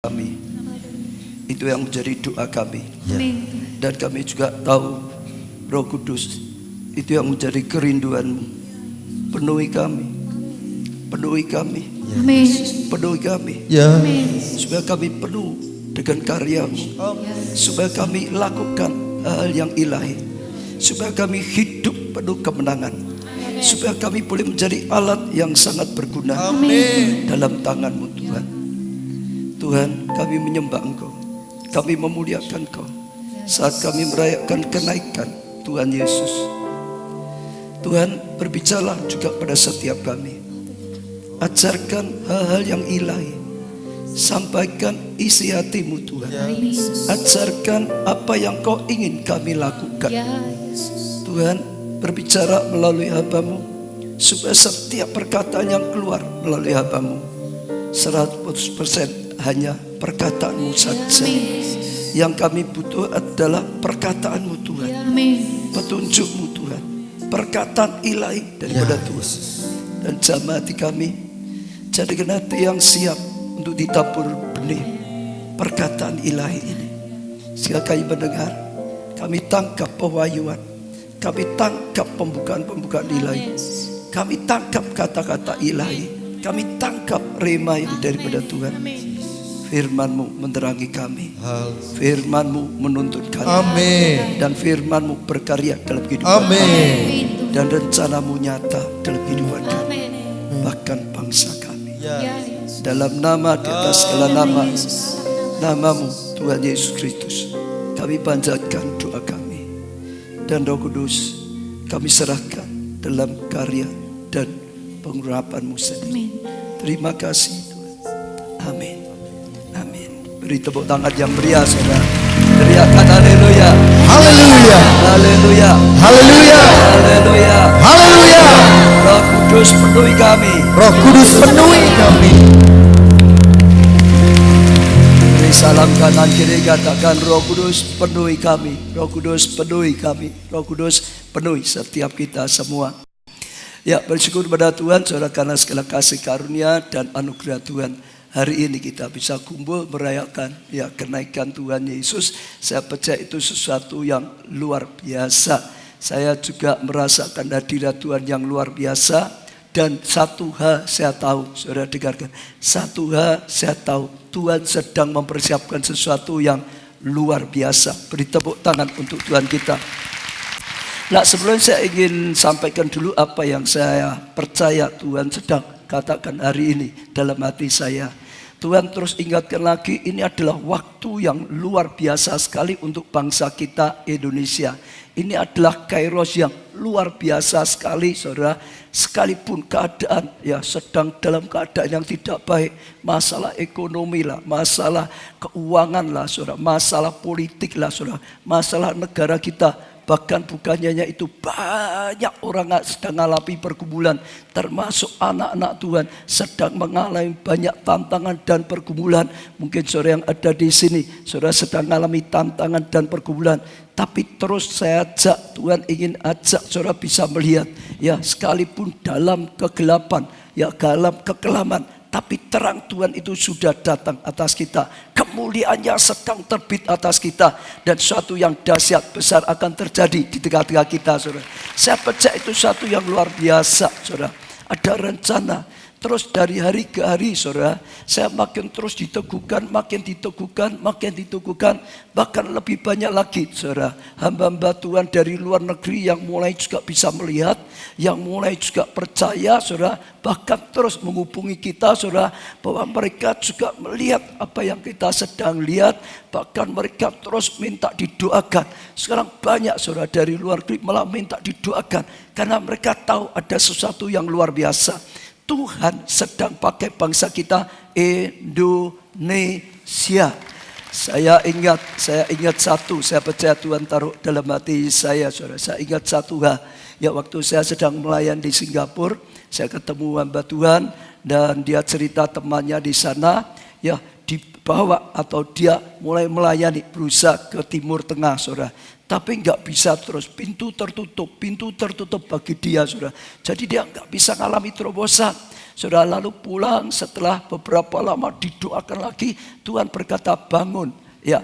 kami. Itu yang menjadi doa kami. Amin. Dan kami juga tahu Roh Kudus itu yang menjadi kerinduan-Mu. Penuhi kami. Penuhi kami. Amin. Penuhi kami. Amin. Supaya kami penuh dengan karya-Mu. Supaya kami lakukan hal yang ilahi. Supaya kami hidup penuh kemenangan. Supaya kami boleh menjadi alat yang sangat berguna. Amin. Dalam tangan-Mu Tuhan. Tuhan, kami menyembah Engkau. Kami memuliakan Engkau. Saat kami merayakan kenaikan Tuhan Yesus. Tuhan, berbicara juga pada setiap kami. Ajarkan hal-hal yang ilahi. Sampaikan isi hati-Mu Tuhan. Ajarkan apa yang Kau ingin kami lakukan. Tuhan, berbicara melalui hamba-Mu, supaya setiap perkataan yang keluar melalui hamba-Mu 100% hanya perkataan-Mu saja. Yang kami butuh adalah perkataan-Mu Tuhan. Petunjuk-Mu Tuhan. Perkataan ilahi daripada Tuhan. Dan jamah hati kami, jadikan hati yang siap untuk ditabur benih perkataan ilahi ini. Sehingga kami mendengar, kami tangkap pewahyuan, kami tangkap pembukaan-pembukaan ilahi, kami tangkap kata-kata ilahi, kami tangkap rema ini daripada Tuhan. Firman-Mu menerangi kami, Firman-Mu menuntut kami. Amin. Dan Firman-Mu berkarya dalam kehidupan Amin. kami. Dan rencana-Mu nyata dalam kehidupan kami, bahkan bangsa kami. Dalam nama di atas segala nama, nama-Mu Tuhan Yesus Kristus, kami panjatkan doa kami. Dan Roh Kudus kami serahkan dalam karya dan pengurapan-Mu sendiri. Terima kasih Tuhan. Amin. Amin. Beri tepuk tangan yang meriah, saudara. Teriakan haleluya. Haleluya. Haleluya. Haleluya. Haleluya. Haleluya. Roh Kudus penuhi kami. Roh Kudus penuhi kami. Beri salam kanan kiri, katakan Roh Kudus penuhi kami. Roh Kudus penuhi kami. Roh Kudus penuhi setiap kita semua. Ya, bersyukur pada Tuhan saudara karena segala kasih karunia dan anugerah Tuhan. Hari ini kita bisa kumpul merayakan ya kenaikan Tuhan Yesus. Saya percaya itu sesuatu yang luar biasa. Saya juga merasakan hadirat Tuhan yang luar biasa. Dan satu hal saya tahu, saudara dengarkan. Satu hal saya tahu, Tuhan sedang mempersiapkan sesuatu yang luar biasa. Beri tepuk tangan untuk Tuhan kita. Nah, sebelumnya saya ingin sampaikan dulu apa yang saya percaya Tuhan sedang katakan hari ini dalam hati saya. Tuhan terus ingatkan lagi, ini adalah waktu yang luar biasa sekali untuk bangsa kita Indonesia. Ini adalah kairos yang luar biasa sekali, saudara. Sekalipun keadaan ya sedang dalam keadaan yang tidak baik, masalah ekonomi lah, masalah keuangan lah, saudara, masalah politik lah, saudara, masalah negara kita. Bahkan bukannya itu banyak orang sedang mengalami pergumulan. Termasuk anak-anak Tuhan sedang mengalami banyak tantangan dan pergumulan. Mungkin saudara yang ada di sini, saudara sedang mengalami tantangan dan pergumulan. Tapi terus saya ajak, Tuhan ingin ajak saudara bisa melihat. Ya sekalipun dalam kegelapan, ya dalam kekelaman, tapi terang Tuhan itu sudah datang atas kita. Kemuliaannya sedang terbit atas kita. Dan suatu yang dahsyat besar akan terjadi di tengah-tengah kita, saudara. Saya percaya itu suatu yang luar biasa, saudara. Ada rencana. Terus dari hari ke hari, saudara, saya makin terus diteguhkan, makin diteguhkan, makin diteguhkan. Bahkan lebih banyak lagi, saudara, hamba-hamba Tuhan dari luar negeri yang mulai juga bisa melihat, yang mulai juga percaya, saudara, bahkan terus menghubungi kita, saudara, bahwa mereka juga melihat apa yang kita sedang lihat, bahkan mereka terus minta didoakan. Sekarang banyak, saudara, dari luar negeri malah minta didoakan, karena mereka tahu ada sesuatu yang luar biasa. Tuhan sedang pakai bangsa kita Indonesia. Saya ingat satu, saya percaya Tuhan taruh dalam hati saya, saudara. Saya ingat satu hal. Ya waktu saya sedang melayani di Singapura, saya ketemu hamba Tuhan dan dia cerita temannya di sana. Ya bawa atau dia mulai melayani, berusaha ke Timur Tengah, saudara. Tapi nggak bisa terus, pintu tertutup bagi dia, saudara. Jadi dia nggak bisa ngalami terobosan. Saudara, lalu pulang setelah beberapa lama didoakan lagi, Tuhan berkata bangun, ya,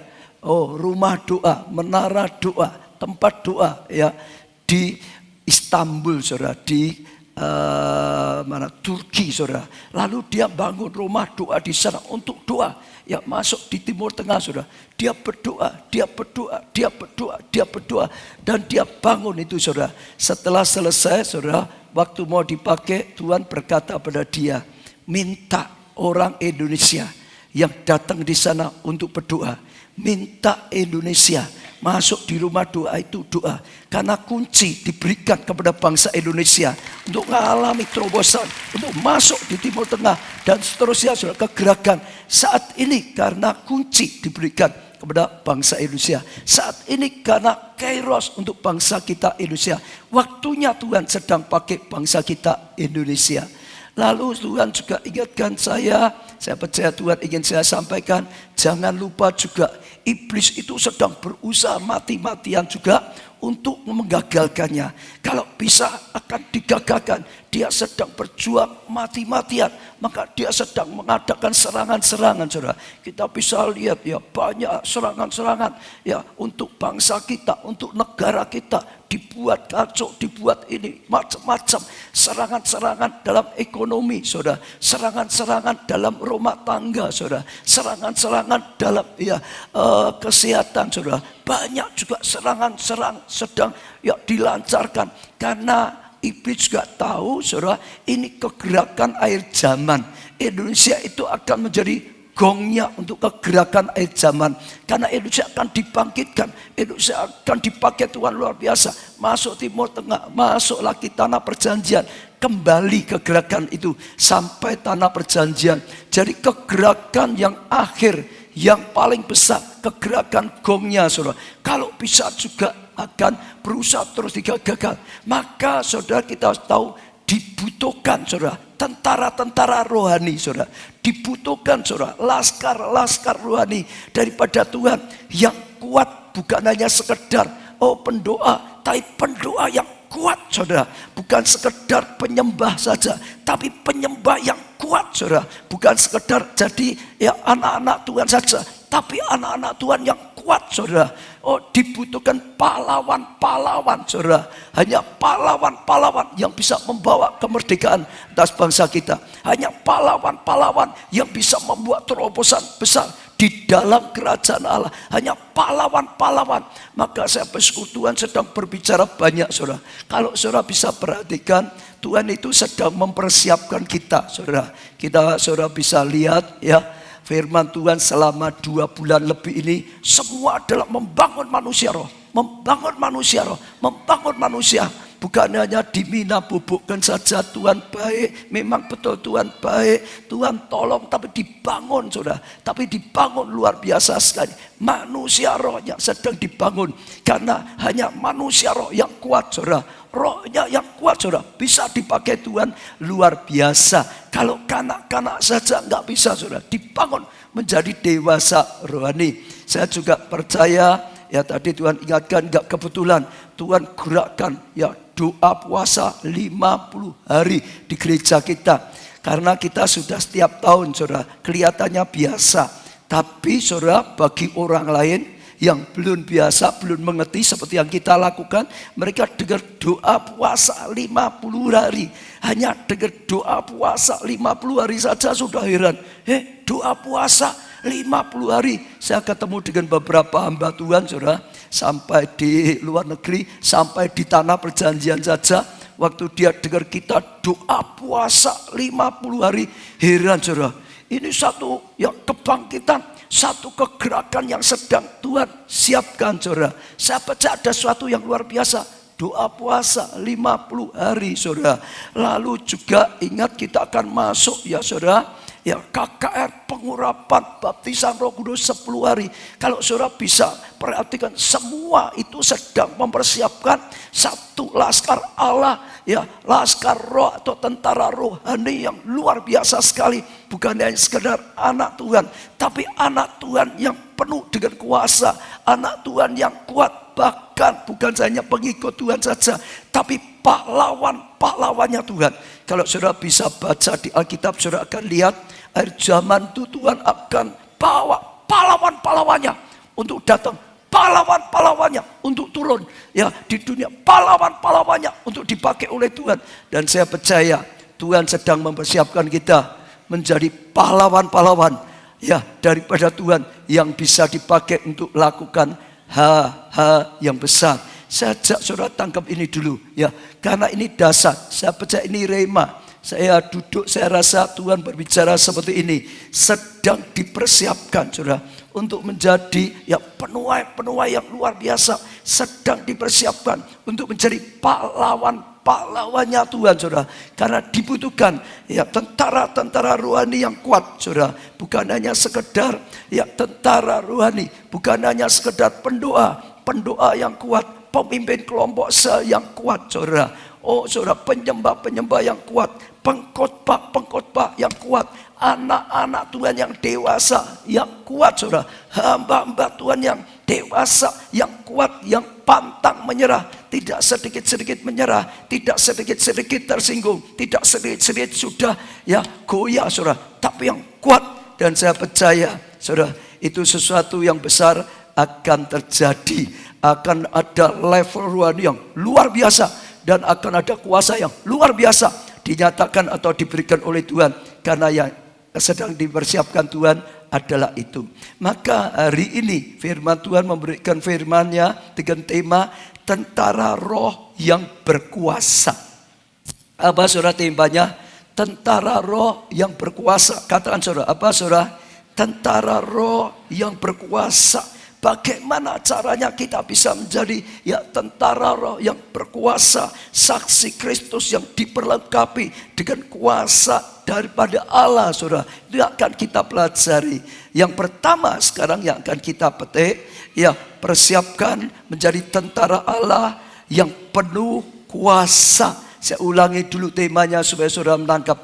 rumah doa, menara doa, tempat doa, ya, di Istanbul, saudara, di Turki, saudara. Lalu dia bangun rumah doa di sana untuk doa. Ya, masuk di Timur Tengah, saudara. Dia berdoa, dan dia bangun itu, saudara. Setelah selesai, saudara, waktu mau dipakai, Tuhan berkata pada dia, minta orang Indonesia yang datang di sana untuk berdoa, minta Indonesia masuk di rumah doa itu doa. Karena kunci diberikan kepada bangsa Indonesia untuk mengalami terobosan, untuk masuk di Timur Tengah dan seterusnya, saudara, kegerakan. Saat ini karena kunci diberikan kepada bangsa Indonesia. Saat ini karena kairos untuk bangsa kita Indonesia. Waktunya Tuhan sedang pakai bangsa kita Indonesia. Lalu Tuhan juga ingatkan saya percaya Tuhan ingin saya sampaikan, jangan lupa juga iblis itu sedang berusaha mati-matian juga untuk menggagalkannya. Kalau bisa akan digagalkan, dia sedang berjuang mati-matian, maka dia sedang mengadakan serangan-serangan, saudara. Kita bisa lihat ya, banyak serangan-serangan ya untuk bangsa kita, untuk negara kita. Dibuat kacau, dibuat ini macam-macam, serangan-serangan dalam ekonomi, saudara, serangan-serangan dalam rumah tangga, saudara, serangan-serangan dalam kesehatan, saudara. Banyak juga serangan-serang sedang ya dilancarkan karena iblis juga tahu, saudara, ini kegerakan akhir zaman. Indonesia itu akan menjadi gongnya untuk kegerakan akhir zaman. Karena Indonesia akan dibangkitkan, Indonesia akan dipakai Tuhan luar biasa. Masuk Timur Tengah, masuk lagi tanah perjanjian, kembali kegerakan itu sampai tanah perjanjian. Jadi kegerakan yang akhir, yang paling besar, kegerakan gongnya, saudara. Kalau bisa juga akan berusaha terus digagalkan. Maka saudara, kita tahu dibutuhkan, saudara, tentara-tentara rohani, saudara. Dibutuhkan, saudara, laskar-laskar rohani daripada Tuhan yang kuat, bukan hanya sekedar pendoa, tapi pendoa yang kuat, saudara. Bukan sekedar penyembah saja, tapi penyembah yang kuat, saudara. Bukan sekedar jadi ya anak-anak Tuhan saja, tapi anak-anak Tuhan yang kuat, saudara. Dibutuhkan pahlawan-pahlawan, saudara. Hanya pahlawan-pahlawan yang bisa membawa kemerdekaan atas bangsa kita. Hanya pahlawan-pahlawan yang bisa membuat terobosan besar di dalam kerajaan Allah. Hanya pahlawan-pahlawan. Maka saya bersyukur Tuhan sedang berbicara banyak, saudara. Kalau saudara bisa perhatikan, Tuhan itu sedang mempersiapkan kita, saudara. Saudara bisa lihat ya, firman Tuhan selama 2 bulan lebih ini semua adalah membangun manusia roh. Membangun manusia roh, membangun manusia. Bukan hanya dimina bubukkan saja, Tuhan baik, memang betul Tuhan baik, Tuhan tolong, tapi dibangun, saudara. Tapi dibangun luar biasa sekali. Manusia roh yang sedang dibangun. Karena hanya manusia roh yang kuat, saudara. Rohnya yang kuat, saudara, bisa dipakai Tuhan luar biasa. Kalau kanak-kanak saja nggak bisa, saudara, dibangun menjadi dewasa rohani. Saya juga percaya ya, tadi Tuhan ingatkan, nggak kebetulan Tuhan gerakkan ya doa puasa 50 hari di gereja kita. Karena kita sudah setiap tahun, saudara, kelihatannya biasa. Tapi saudara, bagi orang lain yang belum biasa, belum mengerti seperti yang kita lakukan, mereka dengar doa puasa 50 hari. Hanya dengar doa puasa 50 hari saja sudah heran. Doa puasa 50 hari. Saya ketemu dengan beberapa hamba Tuhan, saudara, sampai di luar negeri, sampai di tanah perjanjian saja. Waktu dia dengar kita doa puasa 50 hari, heran, saudara. Ini satu yang kebangkitan, satu kegerakan yang sedang Tuhan siapkan, saudara. Saya percaya ada sesuatu yang luar biasa. Doa puasa 50 hari, saudara. Lalu juga ingat kita akan masuk ya, saudara, ya KKR, pengurapan, baptisan Roh Kudus 10 hari. Kalau saudara bisa perhatikan, semua itu sedang mempersiapkan satu laskar Allah, ya laskar roh atau tentara rohani yang luar biasa sekali. Bukan hanya sekedar anak Tuhan, tapi anak Tuhan yang penuh dengan kuasa, anak Tuhan yang kuat, bahkan bukan hanya pengikut Tuhan saja, tapi pahlawannya Tuhan. Kalau saudara bisa baca di Alkitab, saudara akan lihat akhir zaman itu Tuhan akan bawa pahlawan-pahlawannya untuk datang, pahlawan-pahlawannya untuk turun ya di dunia, pahlawan-pahlawannya untuk dipakai oleh Tuhan. Dan saya percaya Tuhan sedang mempersiapkan kita menjadi pahlawan-pahlawan ya daripada Tuhan yang bisa dipakai untuk lakukan hal-hal yang besar. Saya ajak saudara tangkap ini dulu ya, karena ini dasar. Saya percaya ini rema. Saya duduk, saya rasa Tuhan berbicara seperti ini. Sedang dipersiapkan saudara untuk menjadi ya penuai yang luar biasa. Sedang dipersiapkan untuk menjadi pahlawannya Tuhan saudara. Karena dibutuhkan ya tentara rohani yang kuat saudara. Bukan hanya sekedar ya tentara rohani, bukan hanya sekedar pendoa yang kuat, pemimpin kelompok yang kuat saudara. Oh saudara, penyembah yang kuat, pengkhotbah yang kuat, anak-anak Tuhan yang dewasa, yang kuat saudara, hamba-hamba Tuhan yang dewasa, yang kuat, yang pantang menyerah, tidak sedikit-sedikit menyerah, tidak sedikit-sedikit tersinggung, tidak sedikit-sedikit sudah ya goyah saudara, tapi yang kuat. Dan saya percaya saudara, itu sesuatu yang besar akan terjadi, akan ada level rohani yang luar biasa. Dan akan ada kuasa yang luar biasa dinyatakan atau diberikan oleh Tuhan. Karena yang sedang dipersiapkan Tuhan adalah itu. Maka hari ini firman Tuhan memberikan firman-Nya dengan tema tentara roh yang berkuasa. Apa saudara temanya? Tentara roh yang berkuasa. Katakan saudara, apa saudara? Tentara roh yang berkuasa. Bagaimana caranya kita bisa menjadi ya tentara roh yang berkuasa, saksi Kristus yang diperlengkapi dengan kuasa daripada Allah saudara. Itu akan kita pelajari. Yang pertama sekarang yang akan kita petik, ya persiapkan menjadi tentara Allah yang penuh kuasa. Saya ulangi dulu temanya supaya saudara menangkap.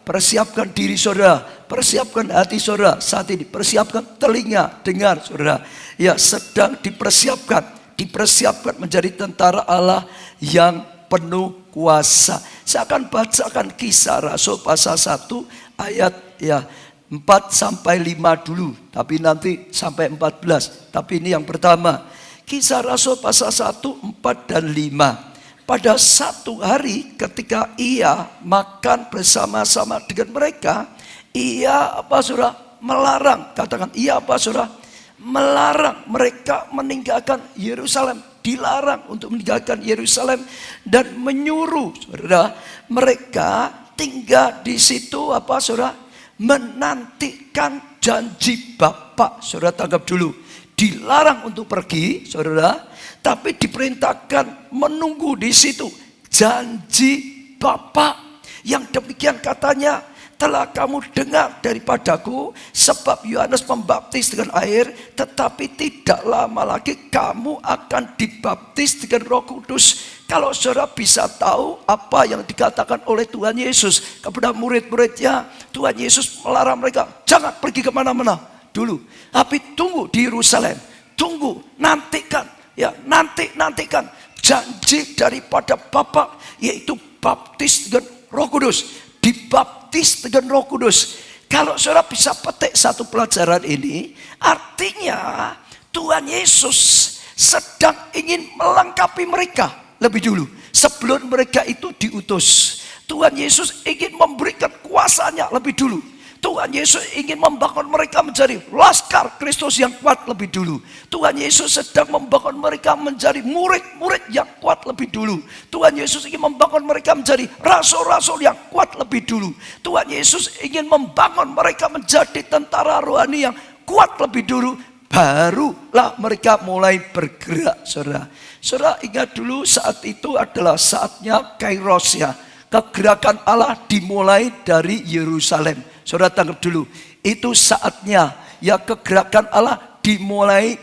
Persiapkan diri saudara, persiapkan hati saudara saat ini, persiapkan telinga dengar saudara. Ya sedang dipersiapkan menjadi tentara Allah yang penuh kuasa. Saya akan bacakan Kisah Rasul pasal 1 ayat ya 4 sampai 5 dulu, tapi nanti sampai 14. Tapi ini yang pertama, Kisah Rasul pasal 1, 4 dan 5. Pada satu hari ketika ia makan bersama-sama dengan mereka, ia apa saudara? Melarang, katakan ia apa saudara? Melarang mereka meninggalkan Yerusalem. Dilarang untuk meninggalkan Yerusalem dan menyuruh saudara mereka tinggal di situ apa saudara? Menantikan janji Bapa. Saudara tangkap dulu. Dilarang untuk pergi saudara, tapi diperintahkan menunggu di situ janji Bapa. Yang demikian katanya telah kamu dengar daripadaku, sebab Yohanes membaptis dengan air, tetapi tidak lama lagi kamu akan dibaptis dengan Roh Kudus. Kalau saudara bisa tahu apa yang dikatakan oleh Tuhan Yesus kepada murid-muridnya, Tuhan Yesus melarang mereka jangan pergi kemana-mana dulu, tapi tunggu di Yerusalem, tunggu, nantikan. Ya nantikan janji daripada Bapa, yaitu baptis dengan Roh Kudus, dibaptis dengan Roh Kudus. Kalau saudara bisa petik satu pelajaran ini, artinya Tuhan Yesus sedang ingin melengkapi mereka lebih dulu sebelum mereka itu diutus. Tuhan Yesus ingin memberikan kuasanya lebih dulu. Tuhan Yesus ingin membangun mereka menjadi laskar Kristus yang kuat lebih dulu. Tuhan Yesus sedang membangun mereka menjadi murid-murid yang kuat lebih dulu. Tuhan Yesus ingin membangun mereka menjadi rasul-rasul yang kuat lebih dulu. Tuhan Yesus ingin membangun mereka menjadi tentara rohani yang kuat lebih dulu. Barulah mereka mulai bergerak saudara. Saudara ingat dulu saat itu adalah saatnya Kairos ya. kegerakan Allah dimulai dari Yerusalem. Saudara tangkap dulu, itu saatnya ya kegerakan Allah dimulai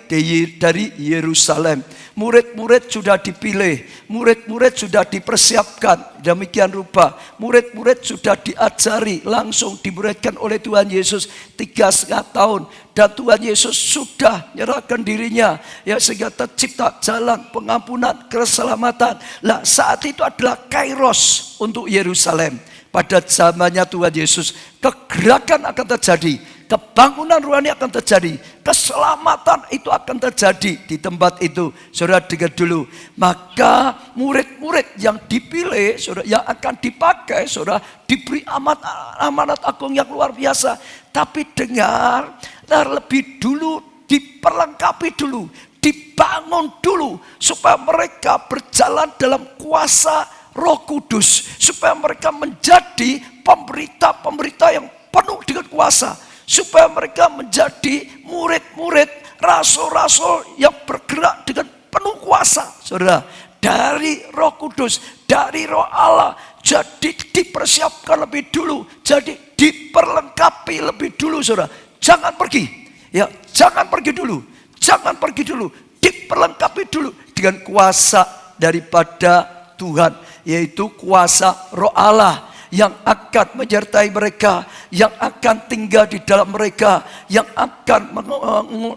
dari Yerusalem. Murid-murid sudah dipilih, murid-murid sudah dipersiapkan. Demikian rupa, murid-murid sudah diajari, langsung dimuridkan oleh Tuhan Yesus 3,5 tahun. Dan Tuhan Yesus sudah menyerahkan dirinya, ya, sehingga tercipta jalan pengampunan, keselamatan. Lah, saat itu adalah kairos untuk Yerusalem. Pada zamannya Tuhan Yesus, kegerakan akan terjadi, kebangunan rohani akan terjadi, keselamatan itu akan terjadi di tempat itu. Saudara dengar dulu, maka murid-murid yang dipilih, saudara, yang akan dipakai, saudara, diberi amanat agung yang luar biasa. Tapi dengar, lebih dulu diperlengkapi dulu, dibangun dulu, supaya mereka berjalan dalam kuasa Roh Kudus, supaya mereka menjadi pemberita-pemberita yang penuh dengan kuasa, supaya mereka menjadi murid-murid, rasul-rasul yang bergerak dengan penuh kuasa. Saudara, dari Roh Kudus, dari Roh Allah, jadi dipersiapkan lebih dulu, jadi diperlengkapi lebih dulu. Saudara, jangan pergi, ya, jangan pergi dulu, jangan pergi dulu, diperlengkapi dulu dengan kuasa daripada Tuhan, yaitu kuasa Roh Allah yang akan menyertai mereka, yang akan tinggal di dalam mereka, yang akan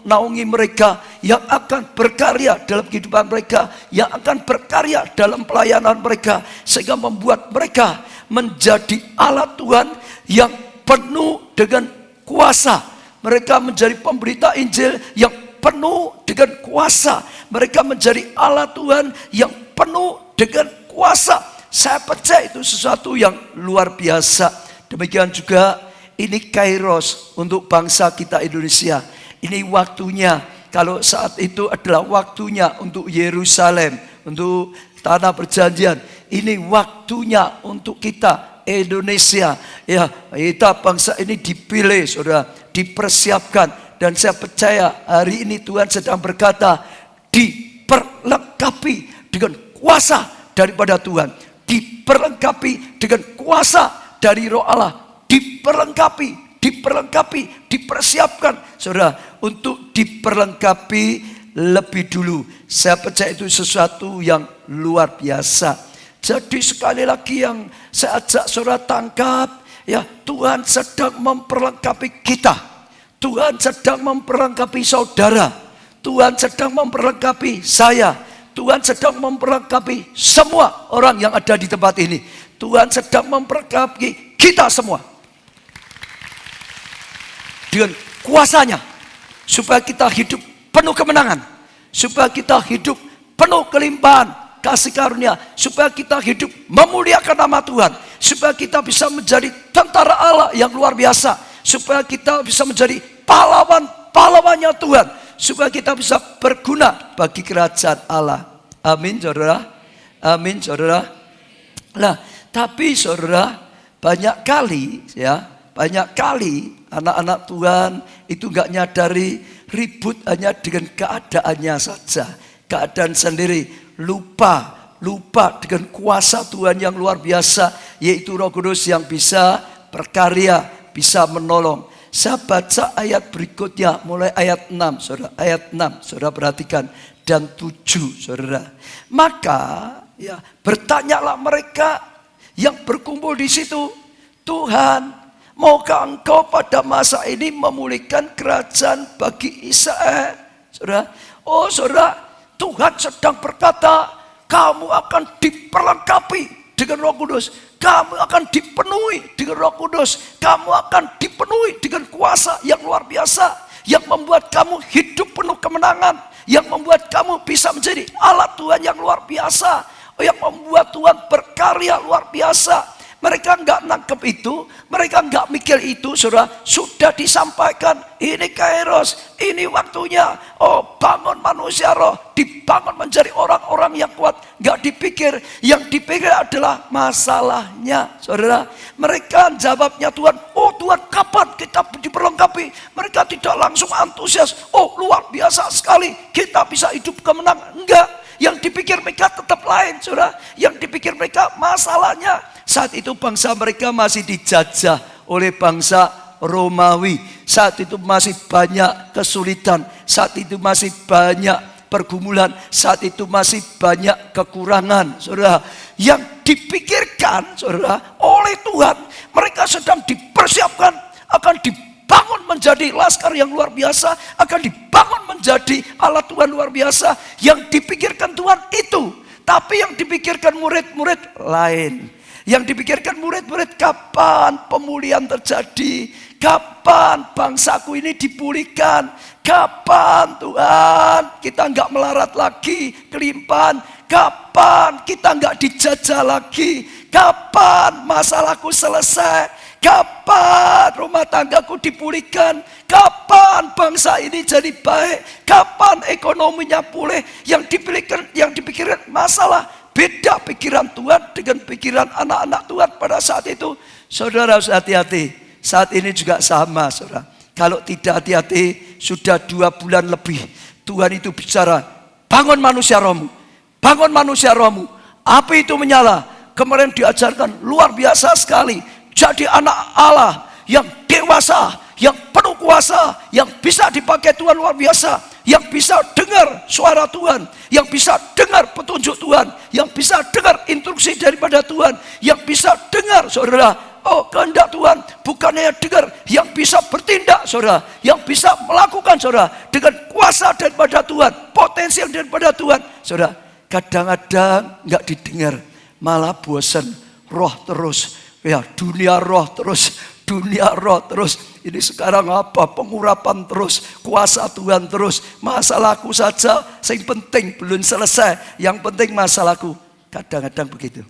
menaungi mereka, yang akan berkarya dalam kehidupan mereka, yang akan berkarya dalam pelayanan mereka, sehingga membuat mereka menjadi alat Tuhan yang penuh dengan kuasa. Mereka menjadi pemberita Injil yang penuh dengan kuasa. Mereka menjadi alat Tuhan yang penuh dengan kuasa. Saya percaya itu sesuatu yang luar biasa. Demikian juga ini kairos untuk bangsa kita Indonesia. Ini waktunya. Kalau saat itu adalah waktunya untuk Yerusalem, untuk tanah perjanjian. Ini waktunya untuk kita Indonesia. Ya, kita bangsa ini dipilih, saudara, dipersiapkan. Dan saya percaya hari ini Tuhan sedang berkata, diperlengkapi dengan kuasa daripada Tuhan, diperlengkapi dengan kuasa dari Roh Allah, diperlengkapi, dipersiapkan, saudara, untuk diperlengkapi lebih dulu. Saya percaya itu sesuatu yang luar biasa. Jadi sekali lagi yang saya ajak saudara tangkap, ya, Tuhan sedang memperlengkapi kita, Tuhan sedang memperlengkapi saudara, Tuhan sedang memperlengkapi saya, Tuhan sedang memperlengkapi semua orang yang ada di tempat ini. Tuhan sedang memperlengkapi kita semua dengan kuasanya, supaya kita hidup penuh kemenangan, supaya kita hidup penuh kelimpahan kasih karunia, supaya kita hidup memuliakan nama Tuhan, supaya kita bisa menjadi tentara Allah yang luar biasa, supaya kita bisa menjadi pahlawan-pahlawannya Tuhan, supaya kita bisa berguna bagi kerajaan Allah. Amin, saudara. Amin, saudara. Nah, tapi saudara, banyak kali anak-anak Tuhan itu gak nyadari, ribut hanya dengan keadaannya saja, keadaan sendiri, lupa dengan kuasa Tuhan yang luar biasa, yaitu Roh Kudus yang bisa berkarya, bisa menolong. Saya baca ayat berikutnya, mulai ayat 6, saudara. Ayat 6, saudara perhatikan, dan 7, saudara. Maka, ya, bertanyalah mereka yang berkumpul di situ, Tuhan, maukah engkau pada masa ini memulihkan kerajaan bagi Israel? Saudara, oh saudara, Tuhan sedang berkata, kamu akan diperlengkapi dengan Roh Kudus, kamu akan dipenuhi dengan Roh Kudus, kamu akan dipenuhi dengan kuasa yang luar biasa, yang membuat kamu hidup penuh kemenangan, yang membuat kamu bisa menjadi alat Tuhan yang luar biasa, yang membuat Tuhan berkarya luar biasa. Mereka enggak nangkep itu, mereka enggak mikir itu, saudara. Sudah disampaikan, ini kairos, ini waktunya. Oh, bangun manusia roh, dibangun menjadi orang-orang yang kuat. Enggak dipikir, yang dipikir adalah masalahnya, saudara. Mereka jawabnya Tuhan, oh Tuhan, kapan kita diperlengkapi? Mereka tidak langsung antusias, oh luar biasa sekali, kita bisa hidup kemenangan. Enggak, yang dipikir mereka tetap lain, saudara. Yang dipikir mereka masalahnya. Saat itu bangsa mereka masih dijajah oleh bangsa Romawi. Saat itu masih banyak kesulitan. Saat itu masih banyak pergumulan, saat itu masih banyak kekurangan, saudara. Yang dipikirkan, saudara, oleh Tuhan, mereka sedang dipersiapkan, akan dibangun menjadi laskar yang luar biasa, akan dibangun menjadi alat Tuhan luar biasa. Yang dipikirkan Tuhan itu, tapi yang dipikirkan murid-murid lain. Yang dipikirkan murid-murid, kapan pemulihan terjadi? Kapan bangsaku ini dipulihkan? Kapan Tuhan kita enggak melarat lagi kelimpahan? Kapan kita enggak dijajah lagi? Kapan masalahku selesai? Kapan rumah tanggaku dipulihkan? Kapan bangsa ini jadi baik? Kapan ekonominya pulih? Yang dipikirkan masalah. Beda pikiran Tuhan dengan pikiran anak-anak Tuhan pada saat itu. Saudara harus hati-hati. Saat ini juga sama, saudara. Kalau tidak hati-hati, sudah 2 bulan lebih Tuhan itu bicara, bangun manusia rohmu, bangun manusia rohmu. Api itu menyala. Kemarin diajarkan luar biasa sekali. Jadi anak Allah yang dewasa, yang penuh kuasa, yang bisa dipakai Tuhan luar biasa, yang bisa dengar suara Tuhan, yang bisa dengar petunjuk Tuhan, yang bisa dengar instruksi daripada Tuhan, yang bisa dengar, saudara, oh kehendak Tuhan, bukannya dengar, yang bisa bertindak, saudara, yang bisa melakukan, saudara, dengan kuasa daripada Tuhan, potensial daripada Tuhan, saudara. Kadang-kadang nggak didengar, malah bosan, roh terus, ya dunia roh terus, dunia roh terus. Ini sekarang apa? Pengurapan terus, kuasa Tuhan terus. Masalahku saja, yang penting belum selesai. Yang penting masalahku. Kadang-kadang begitu.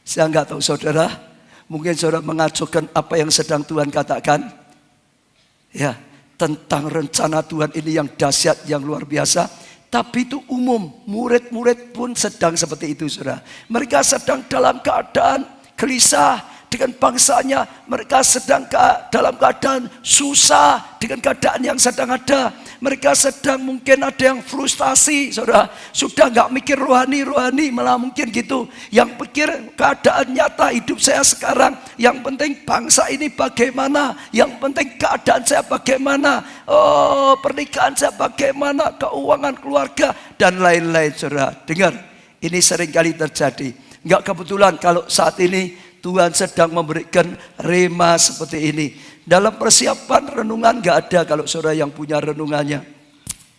Saya nggak tahu saudara, mungkin saudara mengajukan apa yang sedang Tuhan katakan. Ya, tentang rencana Tuhan ini yang dahsyat, yang luar biasa. Tapi itu umum, murid-murid pun sedang seperti itu, saudara. Mereka sedang dalam keadaan gelisah dengan bangsanya. Mereka sedang dalam keadaan susah dengan keadaan yang sedang ada. Mereka sedang mungkin ada yang frustasi, saudara. Sudah gak mikir rohani, malah mungkin gitu. Yang pikir keadaan nyata hidup saya sekarang. Yang penting bangsa ini bagaimana. Yang penting keadaan saya bagaimana. Oh, pernikahan saya bagaimana. Keuangan keluarga. Dan lain-lain, saudara. Dengar, ini seringkali terjadi. Gak kebetulan kalau saat ini Tuhan sedang memberikan rema seperti ini. Dalam persiapan renungan gak ada kalau saudara yang punya renungannya.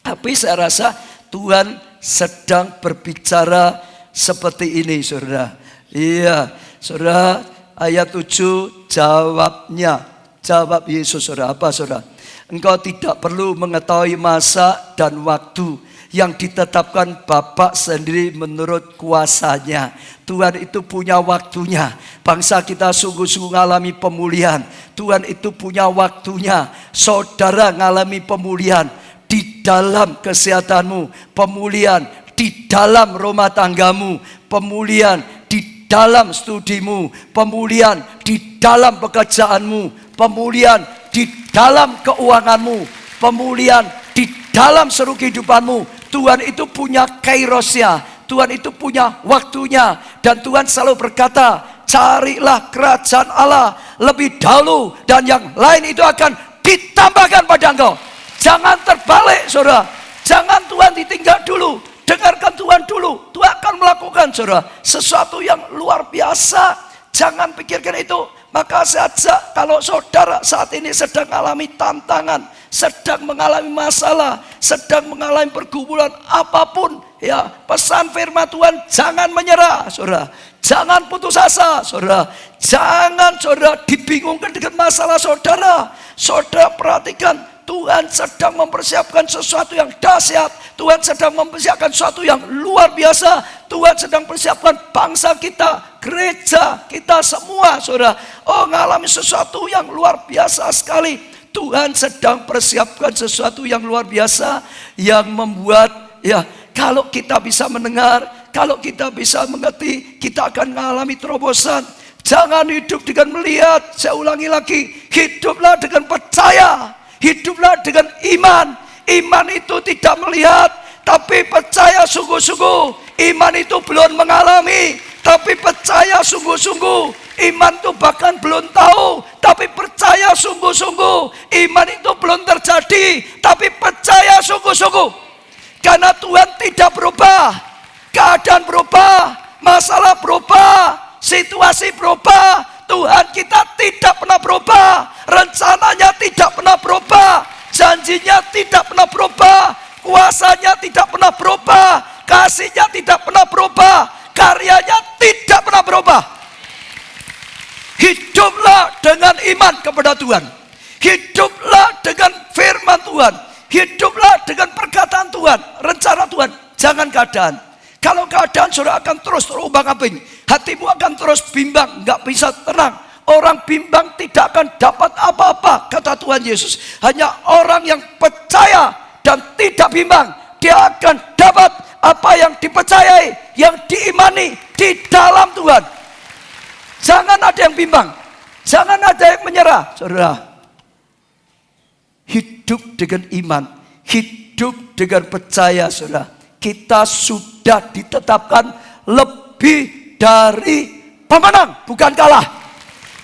Tapi saya rasa Tuhan sedang berbicara seperti ini, saudara. Iya, saudara, ayat 7 jawabnya. Jawab Yesus, saudara. Apa, saudara? Engkau tidak perlu mengetahui masa dan waktu yang ditetapkan Bapa sendiri menurut kuasanya. Tuhan itu punya waktunya. Bangsa kita sungguh-sungguh mengalami pemulihan. Tuhan itu punya waktunya. Saudara mengalami pemulihan di dalam kesehatanmu, pemulihan di dalam rumah tanggamu, pemulihan di dalam studimu, pemulihan di dalam pekerjaanmu, pemulihan di dalam keuanganmu, pemulihan di dalam seluruh kehidupanmu. Tuhan itu punya kairosnya, Tuhan itu punya waktunya. Dan Tuhan selalu berkata, carilah kerajaan Allah lebih dahulu, dan yang lain itu akan ditambahkan pada engkau. Jangan terbalik, saudara. Jangan Tuhan ditinggal dulu. Dengarkan Tuhan dulu. Tuhan akan melakukan, saudara, sesuatu yang luar biasa. Jangan pikirkan itu. Maka saya ajak, kalau saudara saat ini sedang mengalami tantangan, sedang mengalami masalah, sedang mengalami pergumulan apapun, ya, pesan firman Tuhan, jangan menyerah, saudara. Jangan putus asa, saudara. Jangan saudara dibingungkan dengan masalah saudara. Saudara perhatikan, Tuhan sedang mempersiapkan sesuatu yang dahsyat. Tuhan sedang mempersiapkan sesuatu yang luar biasa. Tuhan sedang mempersiapkan bangsa kita, gereja kita semua, saudara. Oh, mengalami sesuatu yang luar biasa sekali. Tuhan sedang persiapkan sesuatu yang luar biasa, yang membuat, ya, kalau kita bisa mendengar, kalau kita bisa mengerti, kita akan mengalami terobosan. Jangan hidup dengan melihat. Saya ulangi lagi, hiduplah dengan percaya. Hiduplah dengan iman. Iman itu tidak melihat, tapi percaya sungguh-sungguh. Iman itu belum mengalami, tapi percaya sungguh-sungguh. Iman itu bahkan belum tahu, tapi percaya sungguh-sungguh. Iman itu belum terjadi, tapi percaya sungguh-sungguh. Karena Tuhan tidak berubah. Keadaan berubah, masalah berubah, situasi berubah. Tuhan kita tidak pernah berubah. Rencananya tidak pernah berubah. Janjinya tidak pernah berubah. Kuasanya tidak pernah berubah. Kasihnya tidak pernah berubah. Karyanya tidak pernah berubah. Hiduplah dengan iman kepada Tuhan. Hiduplah dengan firman Tuhan. Hiduplah dengan perkataan Tuhan, rencana Tuhan. Jangan keadaan. Kalau keadaan saudara akan terus terumbang-ambing. Hatimu akan terus bimbang, nggak bisa tenang. Orang bimbang tidak akan dapat apa-apa, kata Tuhan Yesus. Hanya orang yang percaya dan tidak bimbang, dia akan dapat apa yang dipercayai, yang diimani di dalam Tuhan. Jangan ada yang bimbang, jangan ada yang menyerah. Saudara, hidup dengan iman, hidup dengan percaya, saudara. Kita sudah ditetapkan lebih dari pemenang, bukan kalah.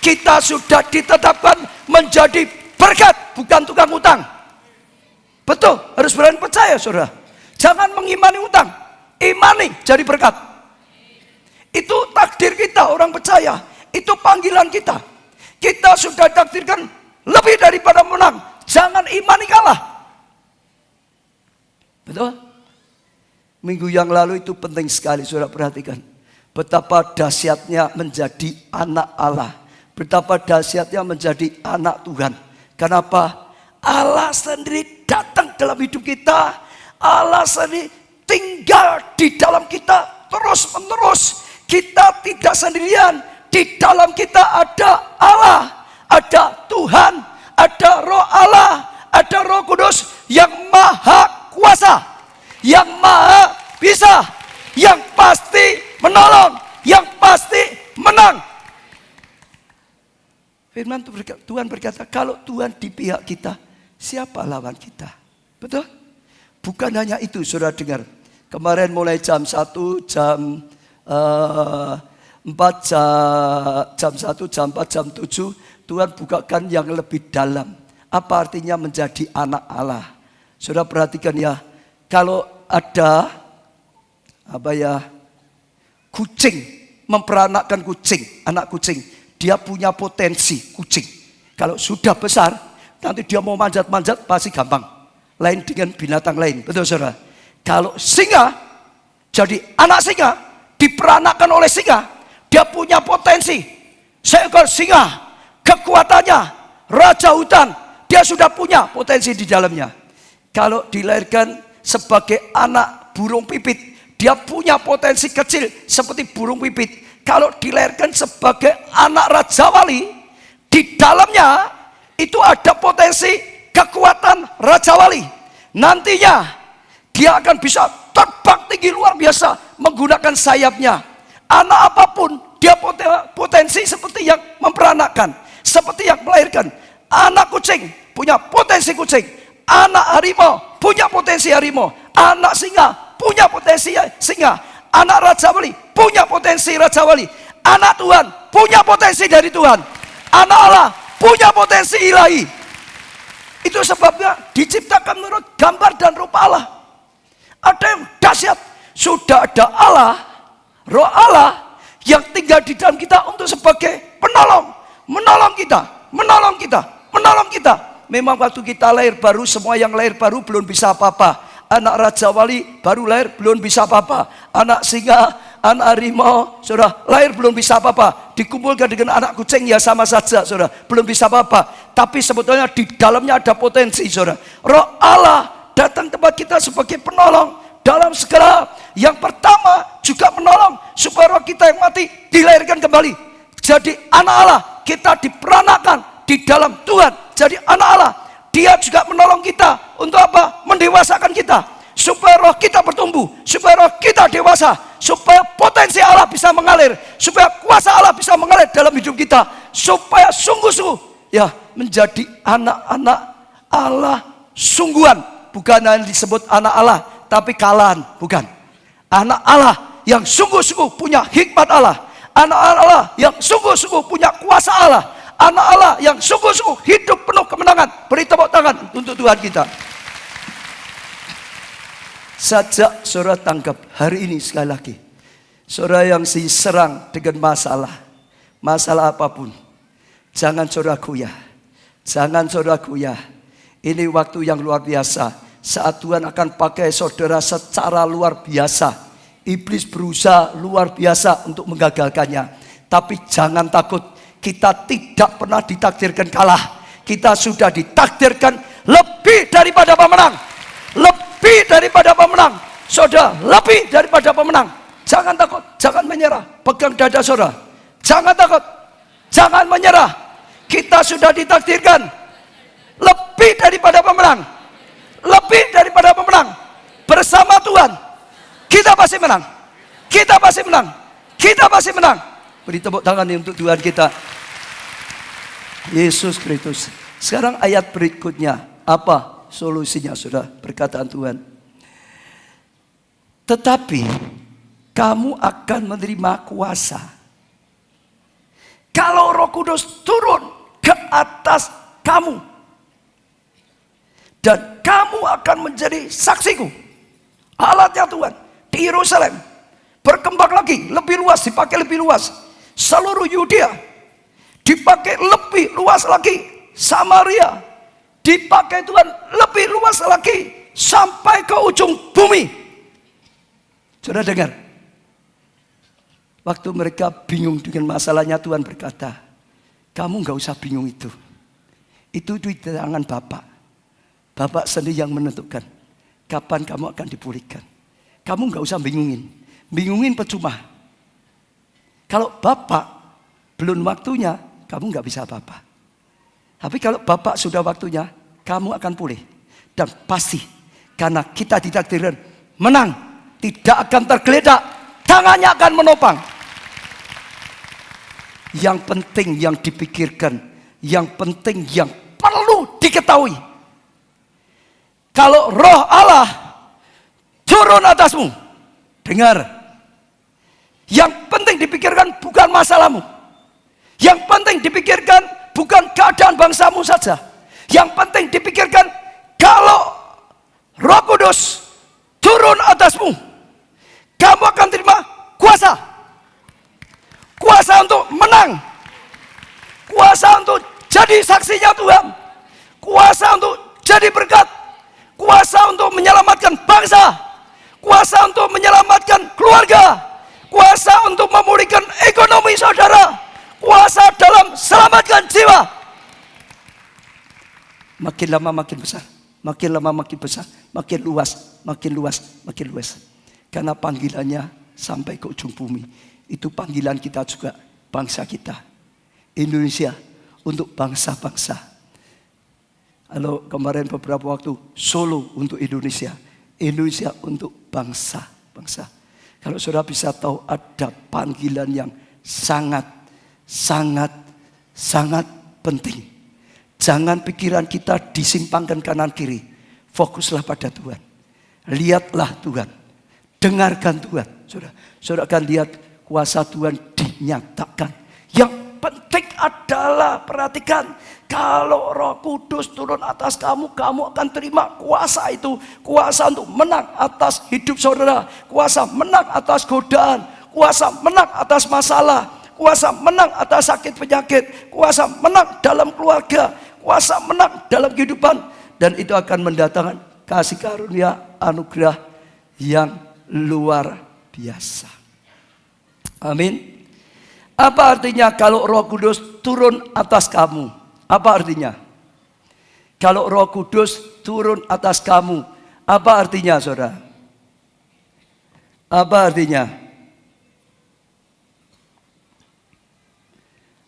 Kita sudah ditetapkan menjadi berkat, bukan tukang utang. Betul, harus berani percaya, saudara. Jangan mengimani utang, imani jadi berkat. Itu takdir kita, orang percaya. Itu panggilan kita. Kita sudah takdirkan lebih daripada menang. Jangan imani kalah. Betul? Minggu yang lalu itu penting sekali, saudara perhatikan. Betapa dahsyatnya menjadi anak Allah. Betapa dahsyatnya menjadi anak Tuhan. Kenapa? Allah sendiri datang dalam hidup kita. Allah sendiri tinggal di dalam kita terus menerus. Kita tidak sendirian. Di dalam kita ada Allah, ada Tuhan, ada Roh Allah, ada Roh Kudus yang maha kuasa, yang maha bisa, yang pasti menolong, yang pasti menang. Firman Tuhan berkata, kalau Tuhan di pihak kita, siapa lawan kita? Betul? Bukan hanya itu, saudara dengar. Kemarin mulai jam 1, jam 4, jam 1, jam 4, jam 7, Tuhan bukakan yang lebih dalam. Apa artinya menjadi anak Allah? Saudara perhatikan ya, kalau ada kucing, memperanakkan kucing, anak kucing, dia punya potensi kucing. Kalau sudah besar, nanti dia mau manjat-manjat pasti gampang. Lain dengan binatang lain, betul saudara? Kalau singa, jadi anak singa, diperanakkan oleh singa, dia punya potensi. Seekor singa, kekuatannya, raja hutan, dia sudah punya potensi di dalamnya. Kalau dilahirkan sebagai anak burung pipit, dia punya potensi kecil seperti burung pipit. Kalau dilahirkan sebagai anak Raja Wali, di dalamnya itu ada potensi kekuatan Raja Wali. Nantinya dia akan bisa terbang tinggi luar biasa menggunakan sayapnya. Anak apapun dia potensi seperti yang memperanakkan, seperti yang melahirkan. Anak kucing punya potensi kucing, anak harimau punya potensi harimau, anak singa punya potensi singa, anak Raja Wali punya potensi Raja Wali, anak Tuhan punya potensi dari Tuhan, anak Allah punya potensi ilahi. Itu sebabnya diciptakan menurut gambar dan rupa Allah. Ada yang dahsyat, sudah ada Allah, Roh Allah yang tinggal di dalam kita untuk sebagai penolong, menolong kita. Memang waktu kita lahir baru, semua yang lahir baru belum bisa apa-apa. Anak Raja Wali baru lahir belum bisa apa-apa. Anak singa, anak harimau, saudara, lahir belum bisa apa-apa. Dikumpulkan dengan anak kucing ya sama saja, saudara, belum bisa apa-apa. Tapi sebetulnya di dalamnya ada potensi, saudara. Roh Allah datang tempat kita sebagai penolong dalam segala. Yang pertama juga menolong supaya roh kita yang mati dilahirkan kembali. Jadi anak Allah, kita diperanakan di dalam Tuhan. Jadi anak Allah, dia juga menolong kita untuk apa? Mendewasakan kita, supaya roh kita bertumbuh, supaya roh kita dewasa, supaya potensi Allah bisa mengalir, supaya kuasa Allah bisa mengalir dalam hidup kita, supaya sungguh-sungguh ya menjadi anak-anak Allah sungguhan. Bukan hanya disebut anak Allah, tapi kalahan, bukan. Anak Allah yang sungguh-sungguh punya hikmat Allah, Anak Allah yang sungguh-sungguh punya kuasa Allah. Anak Allah yang sungguh-sungguh hidup penuh kemenangan. Beri tepuk tangan untuk Tuhan kita. Sajak saudara tangkap hari ini sekali lagi. Saudara yang diserang dengan masalah apapun, jangan saudara goyah. Jangan saudara goyah. Ini waktu yang luar biasa. Saat Tuhan akan pakai saudara secara luar biasa. Iblis berusaha luar biasa untuk menggagalkannya. Tapi jangan takut. Kita tidak pernah ditakdirkan kalah. Kita sudah ditakdirkan lebih daripada pemenang. Lebih daripada pemenang. Saudara, lebih daripada pemenang. Jangan takut, jangan menyerah. Pegang dada saudara. Jangan takut, jangan menyerah. Kita sudah ditakdirkan lebih daripada pemenang. Lebih daripada pemenang. Bersama Tuhan kita pasti menang. Kita pasti menang. Kita pasti menang. Beri tepuk tangan untuk Tuhan kita, Yesus Kristus. Sekarang ayat berikutnya. Apa solusinya, saudara? Perkataan Tuhan. Tetapi kamu akan menerima kuasa kalau Roh Kudus turun ke atas kamu. Dan kamu akan menjadi saksiku. Alatnya Tuhan di Yerusalem. Berkembang lagi, lebih luas, dipakai lebih luas. Seluruh Yudea dipakai lebih luas lagi. Samaria dipakai Tuhan lebih luas lagi. Sampai ke ujung bumi. Saudara dengar. Waktu mereka bingung dengan masalahnya, Tuhan berkata, kamu gak usah bingung itu. Itu di tangan Bapak. Bapak sendiri yang menentukan kapan kamu akan dipulihkan. Kamu gak usah bingungin. Bingungin percuma. Kalau Bapak belum waktunya, kamu gak bisa apa-apa. Tapi kalau Bapak sudah waktunya, kamu akan pulih. Dan pasti, karena kita ditakdirkan menang, tidak akan tergeledak, tangannya akan menopang. Yang penting yang dipikirkan, yang penting yang perlu diketahui. Kalau Roh Allah turun atasmu, dengar. Yang penting dipikirkan bukan masalahmu. Yang penting dipikirkan bukan keadaan bangsamu saja. Yang penting dipikirkan kalau Roh Kudus turun atasmu, kamu akan terima kuasa. Kuasa untuk menang. Kuasa untuk jadi saksinya Tuhan. Kuasa untuk jadi berkat. Kuasa untuk menyelamatkan bangsa. Kuasa untuk menyelamatkan keluarga. Kuasa untuk memulihkan ekonomi saudara. Kuasa dalam selamatkan jiwa. Makin lama makin besar. Makin lama makin besar. Makin luas. Makin luas. Makin luas. Karena panggilannya sampai ke ujung bumi. Itu panggilan kita juga. Bangsa kita. Indonesia. Untuk bangsa-bangsa. Kalau kemarin beberapa waktu. Solo untuk Indonesia. Indonesia untuk bangsa-bangsa. Kalau saudara bisa tahu ada panggilan yang sangat penting. Jangan pikiran kita disimpangkan kanan kiri. Fokuslah pada Tuhan. Lihatlah Tuhan. Dengarkan Tuhan. Saudara akan lihat kuasa Tuhan dinyatakan. Yang penting adalah perhatikan. Kalau Roh Kudus turun atas kamu, kamu akan terima kuasa itu. Kuasa untuk menang atas hidup saudara. Kuasa menang atas godaan. Kuasa menang atas masalah. Kuasa menang atas sakit penyakit. Kuasa menang dalam keluarga. Kuasa menang dalam kehidupan. Dan itu akan mendatangkan kasih karunia anugerah yang luar biasa. Amin. Apa artinya kalau Roh Kudus turun atas kamu? Apa artinya? Kalau Roh Kudus turun atas kamu, apa artinya, saudara? Apa artinya?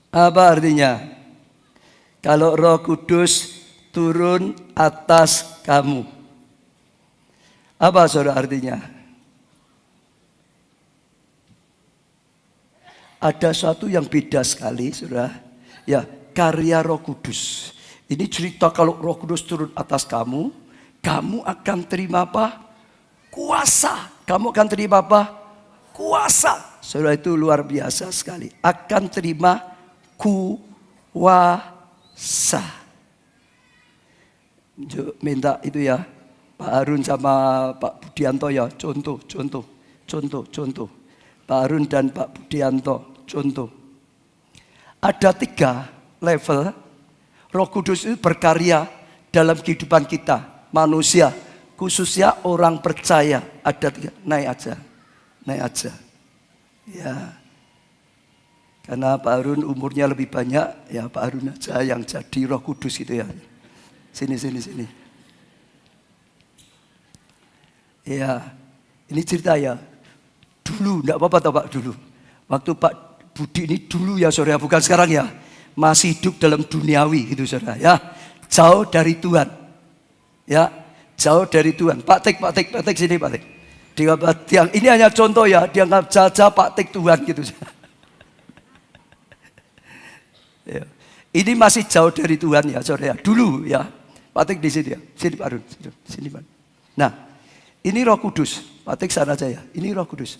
Apa artinya? Kalau Roh Kudus turun atas kamu. Apa, saudara, artinya? Ada satu yang beda sekali, saudara. Ya, karya Roh Kudus. Ini cerita kalau Roh Kudus turun atas kamu, kamu akan terima apa? Kuasa. Kamu akan terima apa? Kuasa. saudara itu luar biasa sekali. Akan terima kuasa. Minta itu ya, Pak Harun sama Pak Budianto ya, contoh. Pak Harun dan Pak Budianto, contoh. Ada 3 level Roh Kudus itu berkarya dalam kehidupan kita, manusia, khususnya orang percaya. Ada 3, naik aja. Ya, karena Pak Harun umurnya lebih banyak, ya Pak Harun aja yang jadi Roh Kudus gitu ya. Sini. Ya, ini cerita ya. Dulu, enggak apa-apa toh Pak, dulu. Waktu Pak Budi ini dulu ya saudara, bukan sekarang ya. Masih hidup dalam duniawi gitu saudara ya. Jauh dari Tuhan. Ya, jauh dari Tuhan. Pak Tek sini Pak Tek. Ini hanya contoh ya, dianggap jajah Pak Tek Tuhan gitu. Ya. Ini masih jauh dari Tuhan ya saudara. Dulu ya. Pak Tek di sini ya. Sini Pak Arun. Sini Pak. Nah, ini Roh Kudus. Pak Tek sana aja ya. Ini Roh Kudus.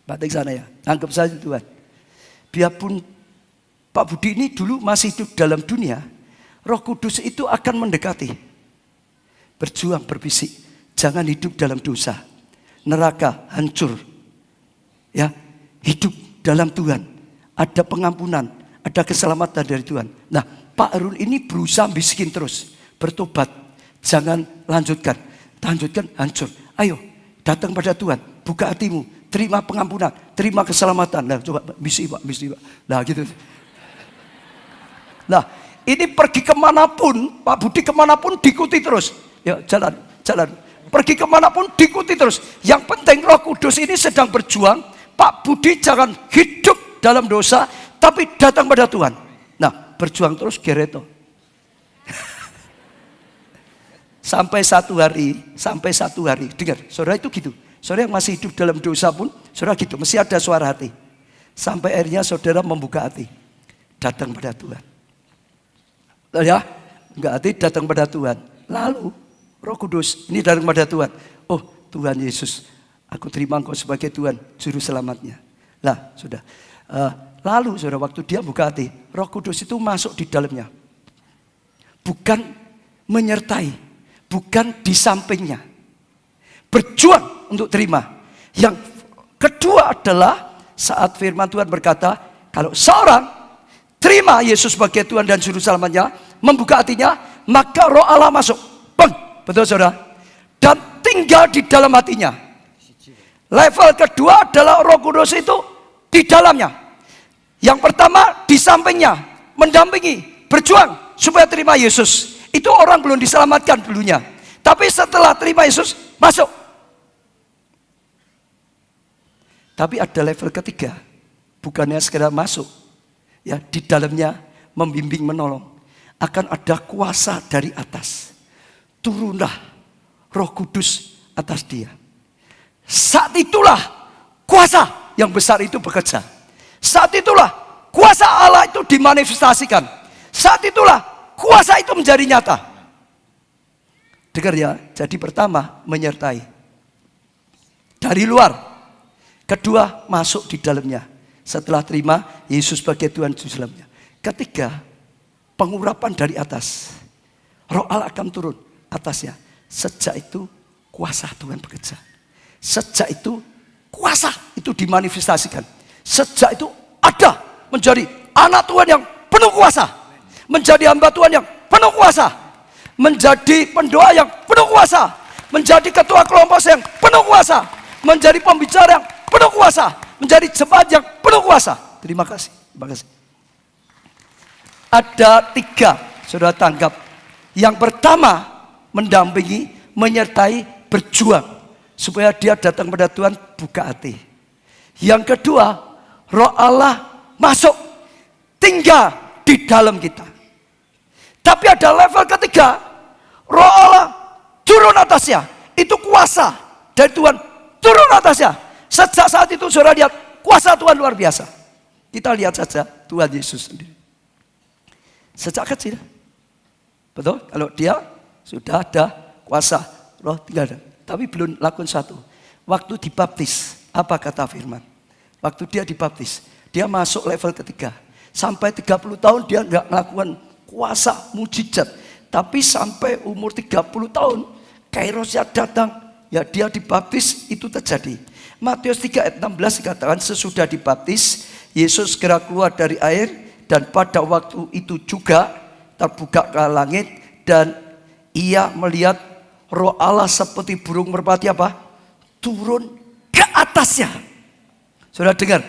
Pak Tek sana ya. Anggap saja Tuhan. Biarpun Pak Budi ini dulu masih hidup dalam dunia, Roh Kudus itu akan mendekati. Berjuang, berbisik. Jangan hidup dalam dosa. Neraka, hancur. Ya, hidup dalam Tuhan. Ada pengampunan, ada keselamatan dari Tuhan. Nah, Pak Harun ini berusaha bisikin terus. Bertobat. Jangan lanjutkan. Hancur. Ayo, datang pada Tuhan. Buka hatimu. Terima pengampunan. Terima keselamatan. Nah, coba bisik Pak. Nah, gitu. Nah, ini pergi kemanapun, Pak Budi kemanapun diikuti terus. Ya, jalan. Pergi kemanapun diikuti terus. Yang penting Roh Kudus ini sedang berjuang. Pak Budi jangan hidup dalam dosa, tapi datang pada Tuhan. Nah, berjuang terus gereto. Sampai satu hari, dengar, saudara itu gitu. Saudara yang masih hidup dalam dosa pun, saudara gitu, mesti ada suara hati. Sampai akhirnya saudara membuka hati. Datang pada Tuhan. Ya, enggak hati datang pada Tuhan. Lalu, Roh Kudus, ini datang pada Tuhan. Oh, Tuhan Yesus, aku terima Engkau sebagai Tuhan, Juru Selamatnya. Lah, sudah. Lalu, saudara, waktu dia buka hati, Roh Kudus itu masuk di dalamnya. Bukan menyertai, bukan di sampingnya. Berjuang untuk terima. Yang kedua adalah saat firman Tuhan berkata, kalau seorang terima Yesus sebagai Tuhan dan Juru Selamatnya, membuka hatinya, maka Roh Allah masuk. Bang, betul saudara? Dan tinggal di dalam hatinya. Level kedua adalah Roh Kudus itu di dalamnya. Yang pertama di sampingnya, mendampingi, berjuang supaya terima Yesus. Itu orang belum diselamatkan dulunya. Tapi setelah terima Yesus, masuk. Tapi ada level ketiga. Bukannya sekedar masuk. Ya, di dalamnya membimbing, menolong. Akan ada kuasa dari atas. Turunlah Roh Kudus atas dia. Saat itulah kuasa yang besar itu bekerja. Saat itulah kuasa Allah itu dimanifestasikan. Saat itulah kuasa itu menjadi nyata. Dengar ya, jadi pertama menyertai. Dari luar. Kedua masuk di dalamnya. Setelah terima Yesus sebagai Tuhan Juru Selamatnya. Ketiga, pengurapan dari atas. Roh Allah akan turun atasnya. Sejak itu kuasa Tuhan bekerja. Sejak itu kuasa itu dimanifestasikan. Sejak itu ada menjadi anak Tuhan yang penuh kuasa. Menjadi hamba Tuhan yang penuh kuasa. Menjadi pendoa yang penuh kuasa. Menjadi ketua kelompok yang penuh kuasa. Menjadi pembicara yang penuh kuasa. Menjadi jemaat yang penuh kuasa. Terima kasih. Ada 3, saudara tangkap. Yang pertama, mendampingi, menyertai, berjuang. Supaya dia datang pada Tuhan, buka hati. Yang kedua, Roh Allah masuk, tinggal di dalam kita. Tapi ada level ketiga, Roh Allah turun atasnya. Itu kuasa dari Tuhan turun atasnya. Sejak saat itu saudara lihat kuasa Tuhan luar biasa. Kita lihat saja Tuhan Yesus sendiri. Sejak kecil. Betul? Kalau dia sudah ada kuasa Roh tinggal. Tapi belum lakukan satu. Waktu dibaptis Apa kata firman? Waktu dia dibaptis, dia masuk level ketiga. Sampai 30 tahun dia nggak melakukan kuasa mujizat. Tapi sampai umur 30 tahun, Kairosnya datang, ya dia dibaptis, itu terjadi. Matius 3 ayat 16 dikatakan, sesudah dibaptis, Yesus segera keluar dari air, dan pada waktu itu juga terbuka langit, dan ia melihat Roh Allah seperti burung merpati apa? Turun ke atasnya. Saudara dengar?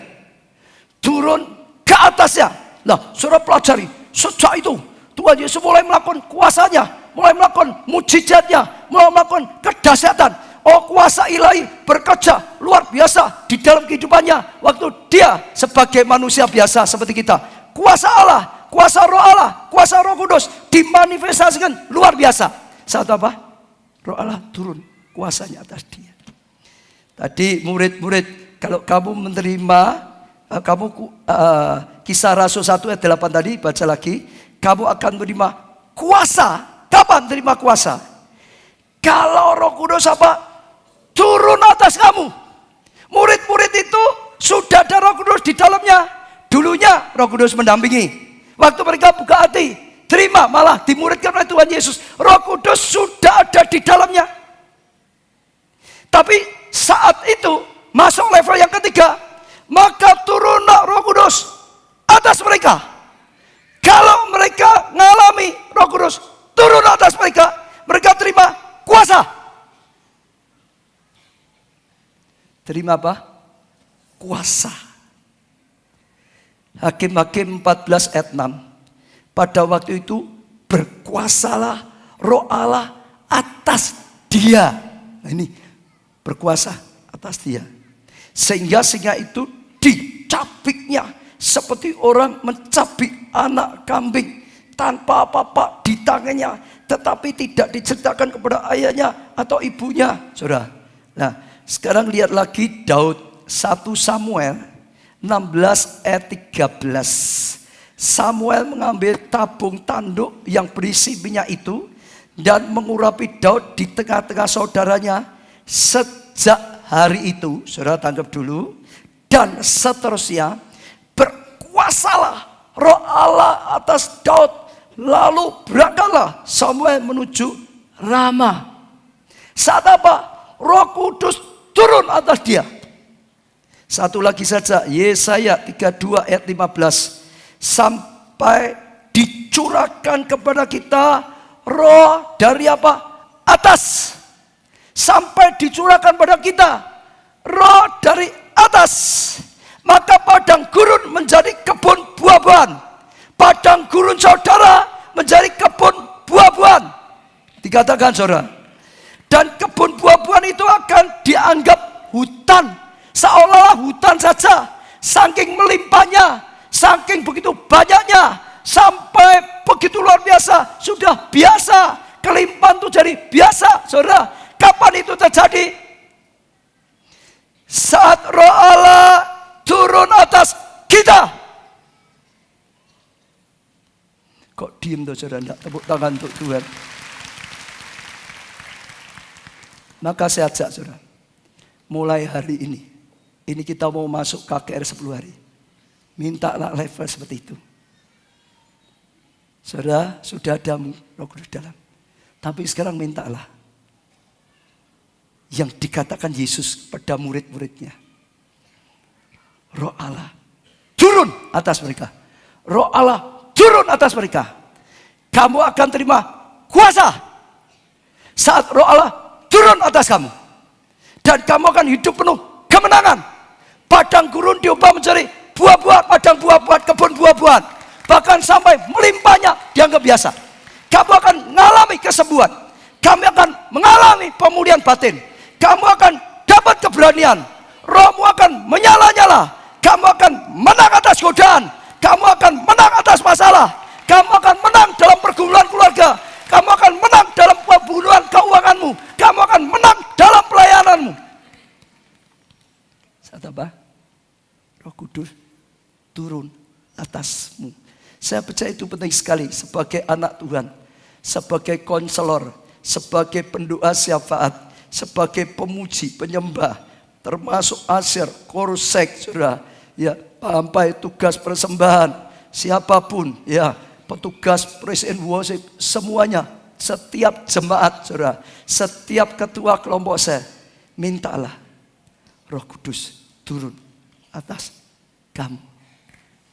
Turun ke atasnya. Nah, saudara pelajari. Sejak itu Tuhan Yesus mulai melakukan kuasanya, mulai melakukan mujizatnya, mulai melakukan kedahsyatan. Oh, kuasa ilahi bekerja luar biasa di dalam kehidupannya waktu dia sebagai manusia biasa seperti kita. Kuasa Allah, kuasa Roh Allah, kuasa Roh Kudus dimanifestasikan luar biasa. Saat apa? Roh Allah turun kuasanya atas dia. Tadi murid-murid, kalau kamu menerima, Kisah Rasul 1 ayat 8 tadi, baca lagi. Kamu akan menerima kuasa. Kapan menerima kuasa? Kalau Roh Kudus apa? Turun atas kamu. Murid-murid itu sudah ada Roh Kudus di dalamnya. Dulunya Roh Kudus mendampingi. Waktu mereka buka hati, terima, malah dimuridkan oleh Tuhan Yesus. Roh Kudus sudah ada di dalamnya. Tapi saat itu masuk level yang ketiga, maka turunlah Roh Kudus atas mereka. Kalau mereka mengalami Roh Kudus turun atas mereka, mereka terima kuasa. Terima apa? Kuasa. Hakim-Hakim 14 ayat 6. Pada waktu itu berkuasalah Roh Allah atas dia. Nah ini berkuasa atas dia. Sehingga itu dicapiknya seperti orang mencapik anak kambing tanpa apa-apa di tangannya, tetapi tidak diceritakan kepada ayahnya atau ibunya. Saudara, nah sekarang lihat lagi Daud, 1 Samuel 16 ayat 13. Samuel mengambil tabung tanduk yang berisi minyak itu dan mengurapi Daud di tengah-tengah saudaranya. Sejak hari itu, saudara tangkap dulu, dan seterusnya berkuasalah Roh Allah atas Daud. Lalu berangkatlah Samuel menuju Rama. Saat apa? Roh Kudus turun atas dia. Satu lagi saja, Yesaya 32 ayat 15. Sampai dicurahkan kepada kita roh dari apa? Atas. Sampai dicurahkan pada kita roh dari atas. Maka padang gurun menjadi kebun buah-buahan. Padang gurun saudara menjadi kebun buah-buahan. Dikatakan saudara. Dan kebun buah-buahan itu akan dianggap hutan. Seolah-olah hutan saja. Saking melimpahnya, saking begitu banyaknya, sampai begitu luar biasa. Sudah biasa. Kelimpahan itu jadi biasa saudara. Kapan itu terjadi? Saat Roh Allah turun atas kita. Kok diem tuh saudara? Tidak tepuk tangan untuk Tuhan. Maka saya ajak saudara, mulai hari ini kita mau masuk KKR 10 hari. Mintalah level seperti itu. Saudara, sudah ada Roh Kudus dalam. Tapi sekarang mintalah yang dikatakan Yesus pada murid-muridnya. Roh Allah turun atas mereka. Roh Allah turun atas mereka. Kamu akan terima kuasa saat Roh Allah turun atas kamu. Dan kamu akan hidup penuh kemenangan. Padang gurun diubah menjadi buah-buahan, padang buah-buahan, kebun buah-buahan. Bahkan sampai melimpahnya dianggap biasa. Kamu akan mengalami kesembuhan. Kamu akan mengalami pemulihan batin. Kamu akan dapat keberanian. Rohmu akan menyala-nyala. Kamu akan menang atas godaan. Kamu akan menang atas masalah. Kamu akan menang dalam pergumulan keluarga. Kamu akan menang dalam pembunuhan keuanganmu. Kamu akan menang dalam pelayananmu. Saat apa? Roh Kudus turun atasmu. Saya percaya itu penting sekali sebagai anak Tuhan, sebagai konselor, sebagai pendoa syafaat, sebagai pemuji, penyembah, termasuk Asher, Korusek, saudara, ya, sampai tugas persembahan, siapapun, ya, petugas praise and worship, semuanya, setiap jemaat, saudara, setiap ketua kelompok saya, mintalah Roh Kudus turun atas kamu.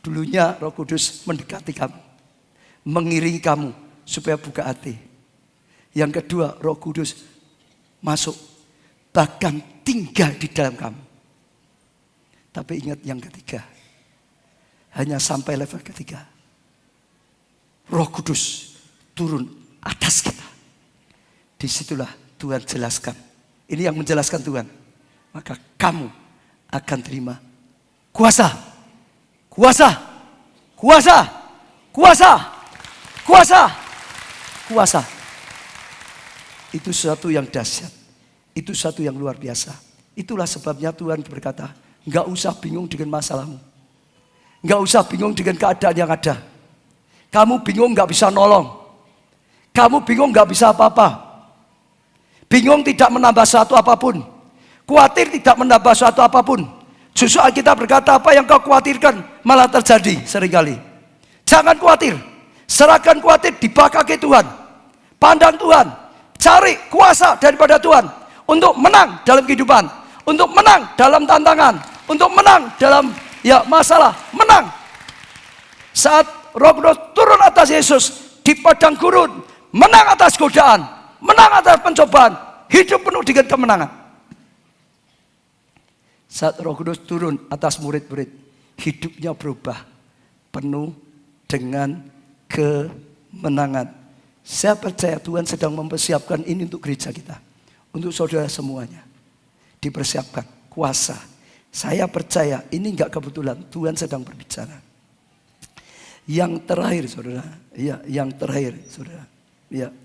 Dulunya Roh Kudus mendekati kamu, mengiringi kamu supaya buka hati. Yang kedua, Roh Kudus masuk, bahkan tinggal di dalam kamu. Tapi ingat yang ketiga, hanya sampai level ketiga, Roh Kudus turun atas kita. Disitulah Tuhan jelaskan. Ini yang menjelaskan Tuhan. Maka kamu akan terima kuasa. Kuasa. Kuasa. Kuasa. Kuasa. Kuasa. Itu sesuatu yang dahsyat. Itu sesuatu yang luar biasa. Itulah sebabnya Tuhan berkata, enggak usah bingung dengan masalahmu. Enggak usah bingung dengan keadaan yang ada. Kamu bingung enggak bisa nolong. Kamu bingung enggak bisa apa-apa. Bingung tidak menambah sesuatu apapun. Khawatir tidak menambah sesuatu apapun. Justru Alkitab berkata, apa yang kau khawatirkan malah terjadi seringkali. Jangan khawatir. Serahkan khawatir di bawah kaki Tuhan. Pandang Tuhan. Cari kuasa daripada Tuhan. Untuk menang dalam kehidupan. Untuk menang dalam tantangan. Untuk menang dalam masalah. Menang. Saat Roh Kudus turun atas Yesus di padang gurun. Menang atas godaan. Menang atas pencobaan. Hidup penuh dengan kemenangan. Saat Roh Kudus turun atas murid-murid, hidupnya berubah, penuh dengan kemenangan. Saya percaya Tuhan sedang mempersiapkan ini untuk gereja kita, untuk saudara semuanya. Dipersiapkan kuasa. Saya percaya ini enggak kebetulan, Tuhan sedang berbicara. Yang terakhir, saudara, ya, yang terakhir, saudara, ya.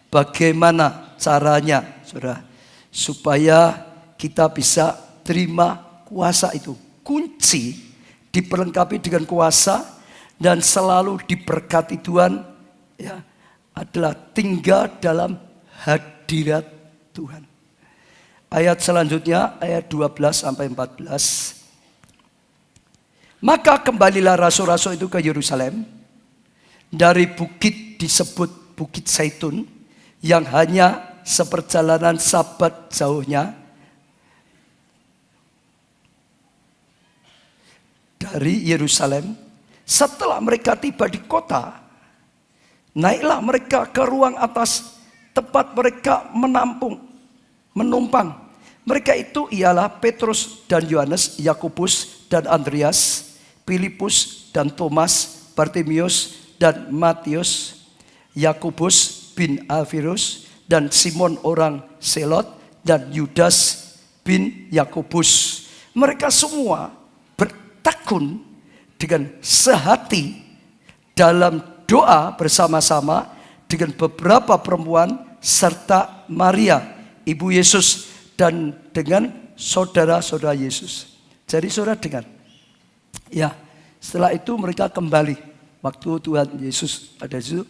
Bagaimana caranya, saudara, supaya kita bisa terima kuasa itu. Kunci diperlengkapi dengan kuasa dan selalu diberkati Tuhan, ya, adalah tinggal dalam hadirat Tuhan. Ayat selanjutnya, ayat 12 sampai 14. Maka kembalilah rasul-rasul itu ke Yerusalem dari bukit disebut Bukit Zaitun yang hanya seperjalanan Sabat jauhnya dari Yerusalem. Setelah mereka tiba di kota, naiklah mereka ke ruang atas tempat mereka menumpang. Mereka itu ialah Petrus dan Yohanes, Yakobus dan Andreas, Filipus dan Thomas, Bartimius dan Matius, Yakobus bin Alfeus dan Simon orang Selot dan Yudas bin Yakobus. Mereka semua bertekun dengan sehati dalam doa bersama-sama dengan beberapa perempuan serta Maria ibu Yesus dan dengan saudara-saudara Yesus. Jadi saudara dengar, ya, setelah itu mereka kembali waktu Tuhan Yesus ada itu.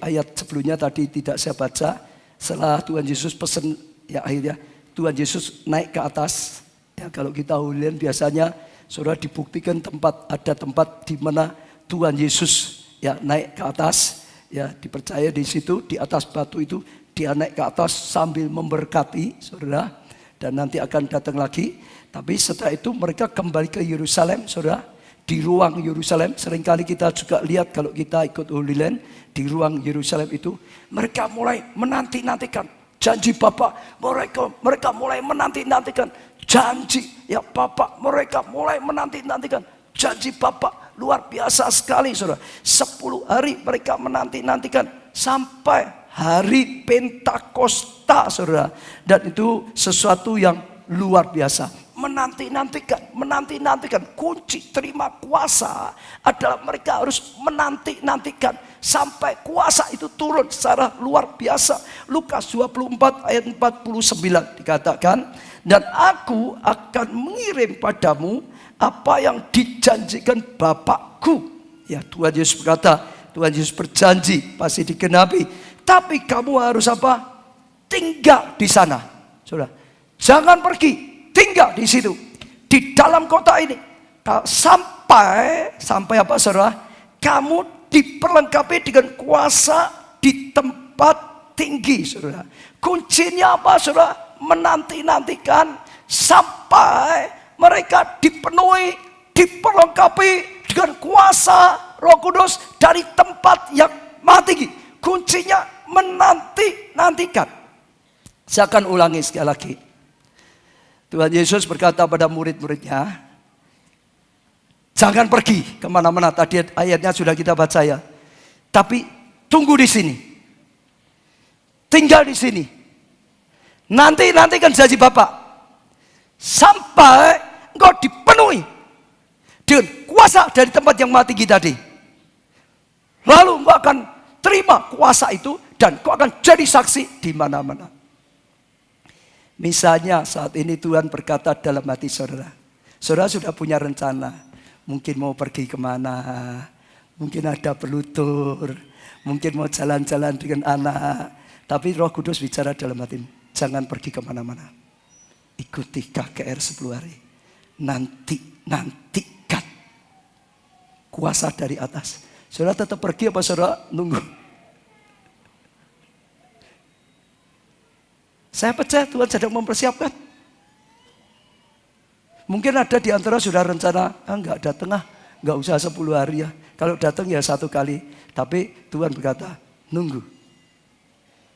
Ayat sebelumnya tadi tidak saya baca. Setelah Tuhan Yesus pesan, ya akhirnya Tuhan Yesus naik ke atas. Ya, kalau kita ulian biasanya saudara dibuktikan ada tempat di mana Tuhan Yesus ya naik ke atas, ya dipercaya di situ di atas batu itu dia naik ke atas sambil memberkati saudara, dan nanti akan datang lagi. Tapi setelah itu mereka kembali ke Yerusalem, saudara. Di ruang Yerusalem, seringkali kita juga lihat kalau kita ikut Holy Land, di ruang Yerusalem itu mereka mulai menanti-nantikan janji Bapa. Mereka mulai menanti-nantikan janji ya Bapa. Mereka mulai menanti-nantikan janji Bapa. Luar biasa sekali, saudara. 10 hari mereka menanti-nantikan sampai hari Pentakosta, saudara. Dan itu sesuatu yang luar biasa. Menanti-nantikan. Kunci terima kuasa adalah mereka harus menanti-nantikan sampai kuasa itu turun secara luar biasa. Lukas 24 ayat 49 dikatakan, dan aku akan mengirim padamu apa yang dijanjikan Bapakku. Ya, Tuhan Yesus berkata, Tuhan Yesus berjanji pasti digenapi. Tapi kamu harus apa? Tinggal di sana. Saudara, jangan pergi. tinggal di situ, di dalam kota ini. Sampai apa saudara? Kamu diperlengkapi dengan kuasa di tempat tinggi, saudara. Kuncinya apa, saudara? Menanti-nantikan sampai mereka dipenuhi, diperlengkapi dengan kuasa Roh Kudus dari tempat yang maha tinggi. Kuncinya menanti-nantikan. Saya akan ulangi sekali lagi. Tuhan Yesus berkata pada murid-muridnya, jangan pergi kemana-mana. Tadi ayatnya sudah kita baca ya. Tapi tunggu di sini. Tinggal di sini. Nanti kan janji Bapak. Sampai engkau dipenuhi dengan kuasa dari tempat yang maha tinggi tadi. Lalu engkau akan terima kuasa itu dan engkau akan jadi saksi di mana-mana. Misalnya saat ini Tuhan berkata dalam hati saudara. Saudara sudah punya rencana. Mungkin mau pergi kemana. Mungkin ada berlutur. Mungkin mau jalan-jalan dengan anak. Tapi Roh Kudus bicara dalam hatimu. Jangan pergi kemana-mana. Ikuti KKR 10 hari. Nantikan kuasa dari atas. Saudara tetap pergi apa saudara nunggu? Saya percaya Tuhan sedang mempersiapkan. Mungkin ada di antara sudah rencana, enggak datang enggak usah 10 hari ya. Kalau datang ya 1 kali. Tapi Tuhan berkata, nunggu.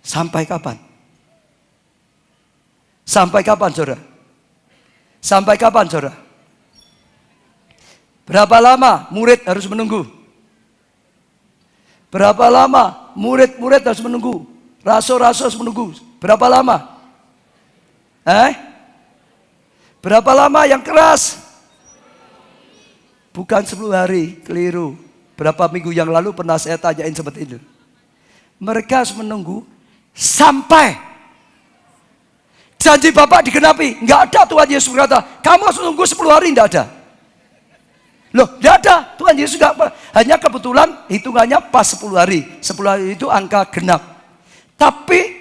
Sampai kapan? Sampai kapan saudara? Sampai kapan saudara? Berapa lama murid harus menunggu? Berapa lama murid-murid harus menunggu? Rasul-rasul harus menunggu. Berapa lama? Berapa lama yang keras? Bukan 10 hari, keliru. Berapa minggu yang lalu pernah saya tanyain seperti itu. Mereka harus menunggu sampai janji Bapak digenapi. Enggak ada Tuhan Yesus berkata, kamu harus menunggu 10 hari, enggak ada. Loh, enggak ada. Tuhan Yesus enggak, hanya kebetulan hitungannya pas 10 hari. 10 hari itu angka genap. Tapi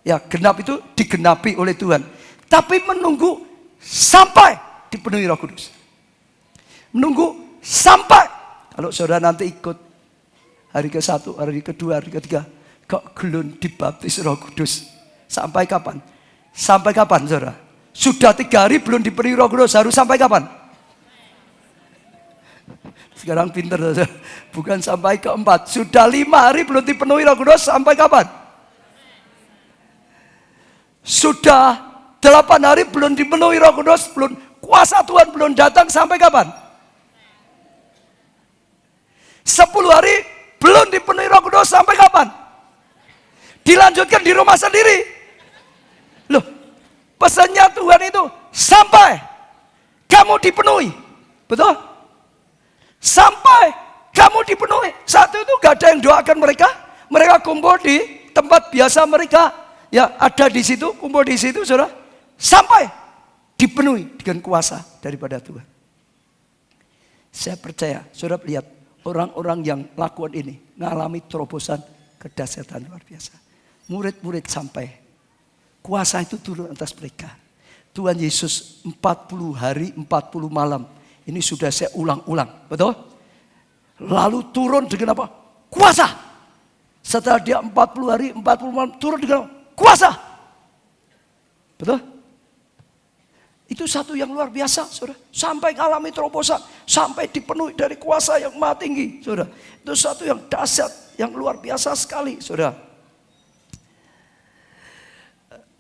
ya genap itu digenapi oleh Tuhan. Tapi menunggu sampai dipenuhi Roh Kudus. Menunggu sampai. Kalau saudara nanti ikut hari ke-1, hari ke-2, hari ke-3. Kok belum dibaptis Roh Kudus? Sampai kapan? Sampai kapan saudara? Sudah 3 hari belum dipenuhi Roh Kudus. Harus sampai kapan? Sekarang pinter saudara. Bukan sampai ke-4. Sudah 5 hari belum dipenuhi Roh Kudus. Sampai kapan? Sudah 8 hari belum dipenuhi Roh Kudus, belum kuasa Tuhan belum datang, sampai kapan? 10 hari belum dipenuhi Roh Kudus, sampai kapan? Dilanjutkan di rumah sendiri. Loh, pesannya Tuhan itu sampai kamu dipenuhi. Betul? Sampai kamu dipenuhi. Saat itu gak ada yang doakan mereka. Mereka kumpul di tempat biasa mereka. Ya, ada di situ, kumpul di situ, saudara. Sampai dipenuhi dengan kuasa daripada Tuhan. Saya percaya, saudara lihat orang-orang yang lakukan ini mengalami terobosan kedahsyatan luar biasa. Murid-murid sampai kuasa itu turun atas mereka. Tuhan Yesus 40 hari 40 malam. Ini sudah saya ulang-ulang, betul? Lalu turun dengan apa? Kuasa. Setelah dia 40 hari 40 malam turun dengan kuasa. Betul? Itu satu yang luar biasa, saudara. Sampai mengalami terobosan, sampai dipenuhi dari kuasa yang maha tinggi, saudara. Itu satu yang dahsyat, yang luar biasa sekali, saudara.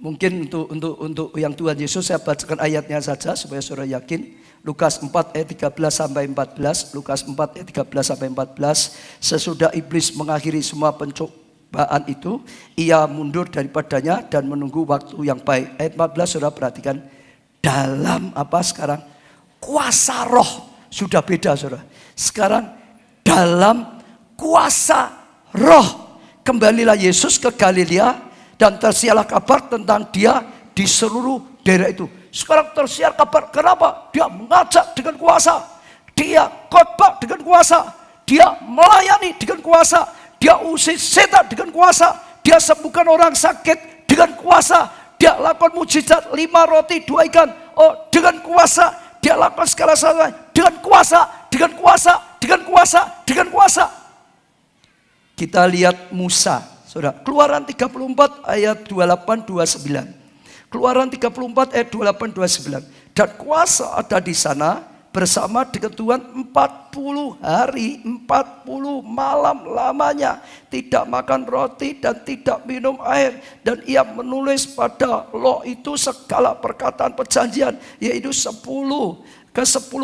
Mungkin untuk yang Tuhan Yesus saya bacakan ayatnya saja supaya saudara yakin. Lukas 4 ayat 13 sampai 14. Lukas 4 ayat 13 sampai 14. Sesudah iblis mengakhiri semua pencobaan itu, ia mundur daripadanya dan menunggu waktu yang baik. Ayat 14 saudara perhatikan. Dalam apa sekarang? Kuasa roh. Sudah beda saudara. Sekarang dalam kuasa roh. Kembalilah Yesus ke Galilea dan tersiarlah kabar tentang dia di seluruh daerah itu. Sekarang tersiar kabar. Kenapa? Dia mengajak dengan kuasa. Dia khotbah dengan kuasa. Dia melayani dengan kuasa. Dia usir setan dengan kuasa. Dia sembuhkan orang sakit dengan kuasa. Dia lakukan mujizat 5 roti 2 ikan. Oh, dengan kuasa dia lakukan segala sesuatu. Dengan kuasa, dengan kuasa, dengan kuasa, dengan kuasa. Kita lihat Musa, saudara. Keluaran 34 ayat 28-29. Keluaran 34 ayat 28-29. Dan kuasa ada di sana bersama dengan Tuhan 40 hari, 40 malam lamanya. Tidak makan roti dan tidak minum air. Dan ia menulis pada loh itu segala perkataan perjanjian. Yaitu 10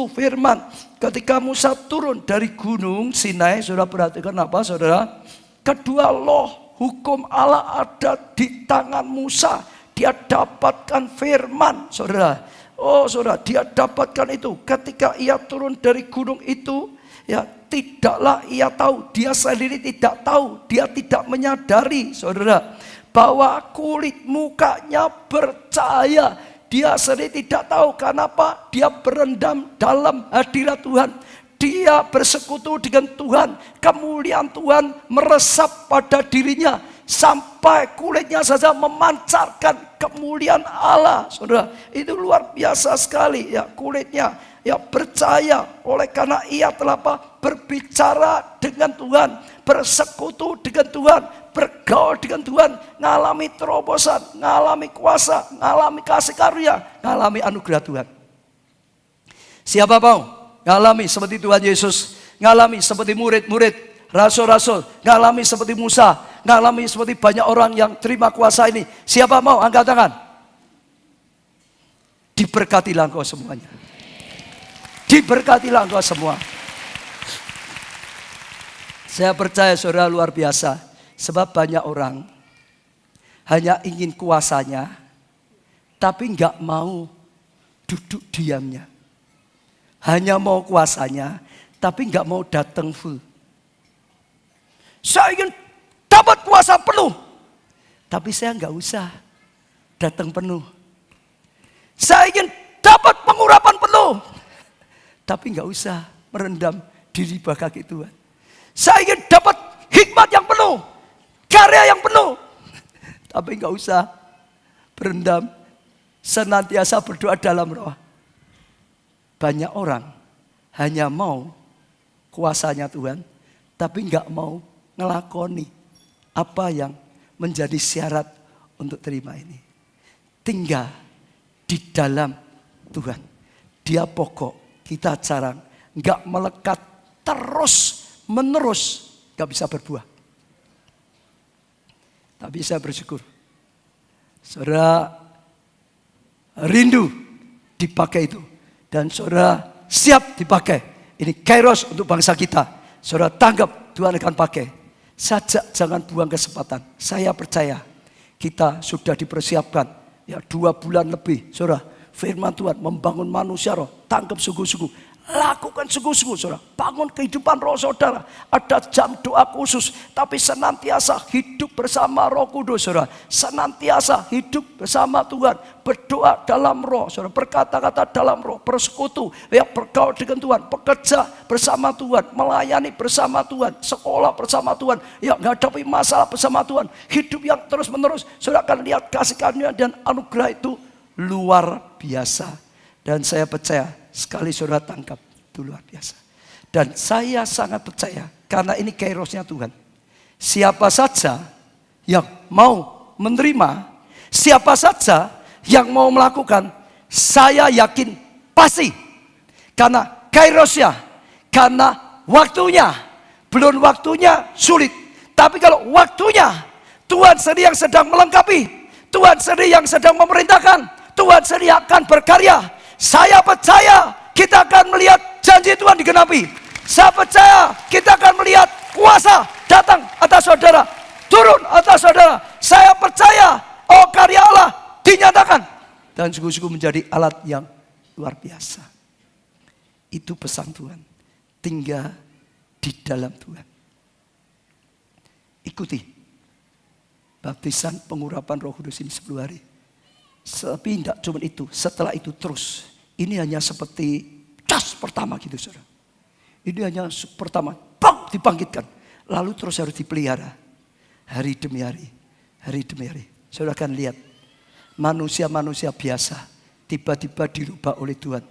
firman. Ketika Musa turun dari gunung Sinai, saudara perhatikan apa saudara? Kedua loh hukum Allah ada di tangan Musa. Dia dapatkan firman, saudara. Oh saudara, dia dapatkan itu. Ketika ia turun dari gunung itu, ya tidaklah ia tahu. Dia sendiri tidak tahu. Dia tidak menyadari, saudara, bahwa kulit mukanya bercahaya. Dia sendiri tidak tahu. Kenapa? Dia berendam dalam hadirat Tuhan. Dia bersekutu dengan Tuhan. Kemuliaan Tuhan meresap pada dirinya. Sampai kulitnya saja memancarkan kemuliaan Allah. Saudara, itu luar biasa sekali ya kulitnya. Ya percaya oleh karena ia telah berbicara dengan Tuhan. Bersekutu dengan Tuhan. Bergaul dengan Tuhan. Ngalami terobosan. Ngalami kuasa. Ngalami kasih karunia. Ngalami anugerah Tuhan. Siapa mau ngalami seperti Tuhan Yesus. Ngalami seperti murid-murid. Rasul-rasul, ngalami seperti Musa, ngalami seperti banyak orang yang terima kuasa ini. Siapa mau angkat tangan? Diberkatilah engkau semuanya. Diberkatilah engkau semua. Saya percaya saudara luar biasa. Sebab banyak orang hanya ingin kuasanya, tapi enggak mau duduk diamnya. Hanya mau kuasanya, tapi enggak mau datang full. Saya ingin dapat kuasa penuh. Tapi saya enggak usah datang penuh. Saya ingin dapat pengurapan penuh. Tapi enggak usah merendam diri bawah kaki Tuhan. Saya ingin dapat hikmat yang penuh. Karya yang penuh. Tapi enggak usah berendam. Senantiasa berdoa dalam roh. Banyak orang hanya mau kuasanya Tuhan. Tapi enggak mau ngelakoni apa yang menjadi syarat untuk terima ini. Tinggal di dalam Tuhan. Dia pokok, kita jarang. Enggak melekat terus menerus, enggak bisa berbuah. Tapi saya bersyukur. Saudara rindu dipakai itu. Dan saudara siap dipakai. Ini kairos untuk bangsa kita. Saudara tanggap Tuhan akan pakai. Sajak jangan buang kesempatan. Saya percaya kita sudah dipersiapkan ya 2 bulan lebih. Saudara, firman Tuhan membangun manusia roh. Tangkap sungguh-sungguh. Lakukan sungguh-sungguh saudara. Bangun kehidupan roh saudara. Ada jam doa khusus. Tapi senantiasa hidup bersama Roh Kudus saudara. Senantiasa hidup bersama Tuhan. Berdoa dalam roh saudara. Berkata-kata dalam roh. Bersekutu. Ya bergaul dengan Tuhan. Bekerja bersama Tuhan. Melayani bersama Tuhan. Sekolah bersama Tuhan. Ya menghadapi masalah bersama Tuhan. Hidup yang terus menerus. Saudara akan lihat kasih karunia dan anugerah itu luar biasa. Dan saya percaya sekali saudara tangkap itu luar biasa. Dan saya sangat percaya karena ini kairosnya Tuhan. Siapa saja yang mau menerima, siapa saja yang mau melakukan, saya yakin pasti. Karena kairosnya, karena waktunya, belum waktunya sulit. Tapi kalau waktunya, Tuhan sendiri yang sedang melengkapi, Tuhan sendiri yang sedang memerintahkan, Tuhan sendiri akan berkarya. Saya percaya kita akan melihat janji Tuhan digenapi. Saya percaya kita akan melihat kuasa datang atas saudara, turun atas saudara. Saya percaya karya Allah dinyatakan. Dan sungguh-sungguh menjadi alat yang luar biasa. Itu pesan Tuhan. Tinggal di dalam Tuhan. Ikuti baptisan pengurapan Roh Kudus ini 10 hari. Tapi tidak cuma itu, setelah itu terus. Ini hanya seperti das pertama gitu saudara. Ini hanya pertama, bang, dibangkitkan. Lalu terus harus dipelihara. Hari demi hari, hari demi hari. Saudara akan lihat manusia-manusia biasa tiba-tiba dirubah oleh Tuhan,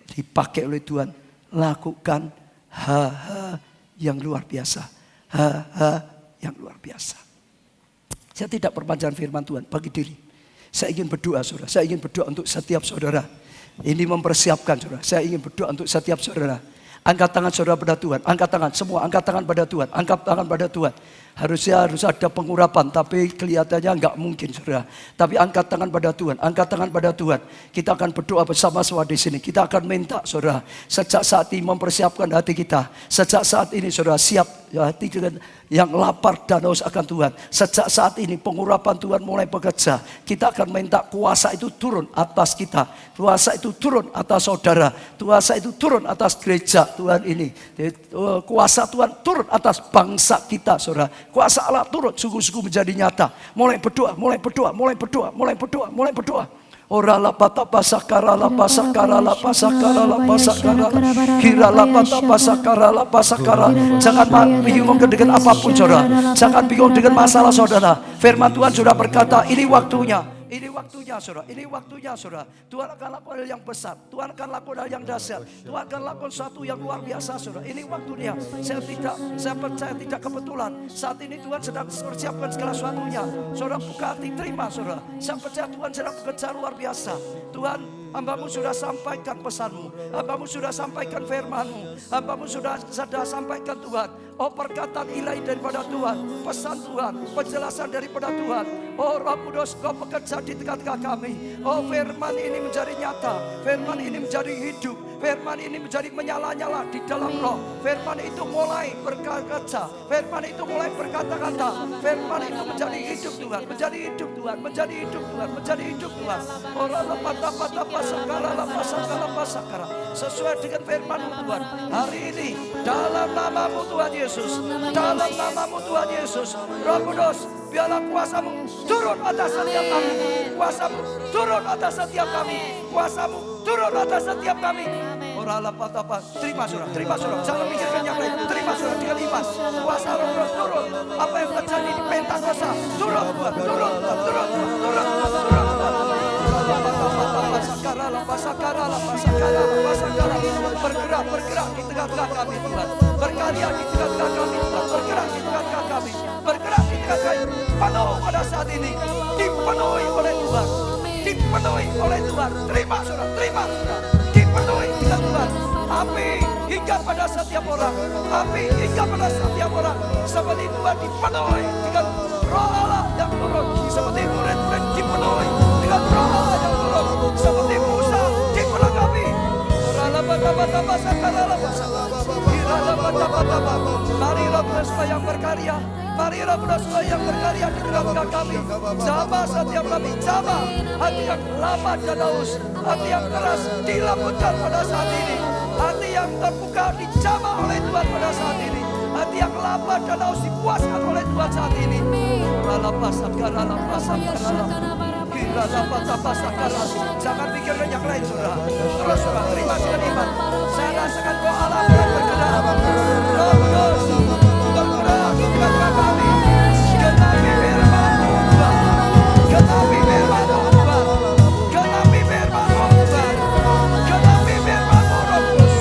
dipakai oleh Tuhan, lakukan hal-hal yang luar biasa, hal-hal yang luar biasa. Saya tidak perpanjang firman Tuhan bagi diri. Saya ingin berdoa, saudara. Saya ingin berdoa untuk setiap saudara. Ini mempersiapkan, saudara. Saya ingin berdoa untuk setiap saudara. Angkat tangan saudara pada Tuhan. Angkat tangan, semua angkat tangan pada Tuhan. Angkat tangan pada Tuhan. Harus ada pengurapan, tapi kelihatannya enggak mungkin, saudara. Tapi angkat tangan pada Tuhan, angkat tangan pada Tuhan. Kita akan berdoa bersama-sama di sini. Kita akan minta, saudara, sejak saat ini mempersiapkan hati kita. Sejak saat ini, saudara, siap hati dengan yang lapar dan haus akan Tuhan. Sejak saat ini pengurapan Tuhan mulai bekerja. Kita akan minta kuasa itu turun atas kita. Kuasa itu turun atas saudara. Kuasa itu turun atas gereja Tuhan ini. Kuasa Tuhan turun atas bangsa kita, saudara. Kuasa Allah turun sungguh-sungguh menjadi nyata. Mulai berdoa, mulai berdoa, mulai berdoa, mulai berdoa, mulai berdoa. Ora la pata pasakara la pasakara la pasakara la pasakara kira la pata pasakara la pasakara. Jangan bingung dengan apapun, saudara. Jangan bingung dengan masalah saudara. Firman Tuhan sudah berkata, ini waktunya. Ini waktunya, saudara. Ini waktunya, saudara. Tuhan akan lakukan hal yang besar. Tuhan akan lakukan hal yang dahsyat. Tuhan akan lakukan sesuatu yang luar biasa, saudara. Ini waktunya. Saya percaya tidak kebetulan. Saat ini Tuhan sedang mempersiapkan segala sesuatunya. Saudara, buka hati, terima, saudara. Saya percaya Tuhan sedang bekerja luar biasa. Tuhan, hambamu sudah sampaikan pesanmu. Hambamu sudah sampaikan firmanmu. Hambamu sudah sampaikan Tuhan. Oh, perkataan ilahi daripada Tuhan. Pesan Tuhan, penjelasan daripada Tuhan. Oh, Roh Kudus, Kau bekerja di tengah-tengah kami. Oh, firman ini menjadi nyata. Firman ini menjadi hidup. Firman ini menjadi menyala-nyala di dalam roh. Firman itu mulai berkata. Firman itu mulai berkata-kata. Firman itu menjadi hidup Tuhan. Menjadi hidup Tuhan. Menjadi hidup Tuhan. Menjadi hidup Tuhan. Orang lepata-pata pasakara. Sesuai dengan firman Tuhan. Hari ini dalam namamu Tuhan Yesus. Dalam namamu Tuhan Yesus. Roh Kudus, biarlah kuasamu turun atas setiap kami. Kuasamu turun atas setiap kami. Kuasamu turun atas setiap kami. Orang apa-apa, terima saudara, terima saudara. Jangan mikirkan yang lain, terima saudara dengan iman. Kuasa Roh Kudus turun. Apa yang terjadi di Pentakosta, turun Tuhan, turun. Bergerak di tengah-tengah kami Tuhan. Berkarya di tengah-tengah kami Tuhan. Bergerak di tengah-tengah kami. Bergerak di tengah-tengah kami. Penuh pada saat ini. Dipenuhi oleh Tuhan. Dipenuhi oleh Tuhan. Terima saudara, terima saudara. Dipenuhi dengan Tuhan. Api hingga pada setiap orang. Api hingga pada setiap orang. Seperti Tuhan dipenuhi dengan Roh Allah yang turun. Seperti murid-murid dipenuhi dengan Roh Allah yang turun. Seperti Musa dipenuhi. Mari Roh Kudus yang berkarya. Mari Roh Kudus yang berkarya di tengah-tengah kami. Jamah setiap kami, jamah hati yang lapar dan haus, hati yang keras dilaputkan pada saat ini. Hati yang terbuka dijamah oleh Tuhan pada saat ini. Hati yang lapar dan haus dipuaskan oleh Tuhan saat ini. Jangan pikirkan yang lain, saudara. Terus saudara, terima dengan iman. Saya rasakan Roh Allah bergerak. Roh Kudus bergerak di tengah-tengah kami. Genapi firman-Mu Tuhan. Genapi firman-Mu Tuhan. Genapi firman-Mu Tuhan. Genapi firman-Mu Roh Kudus.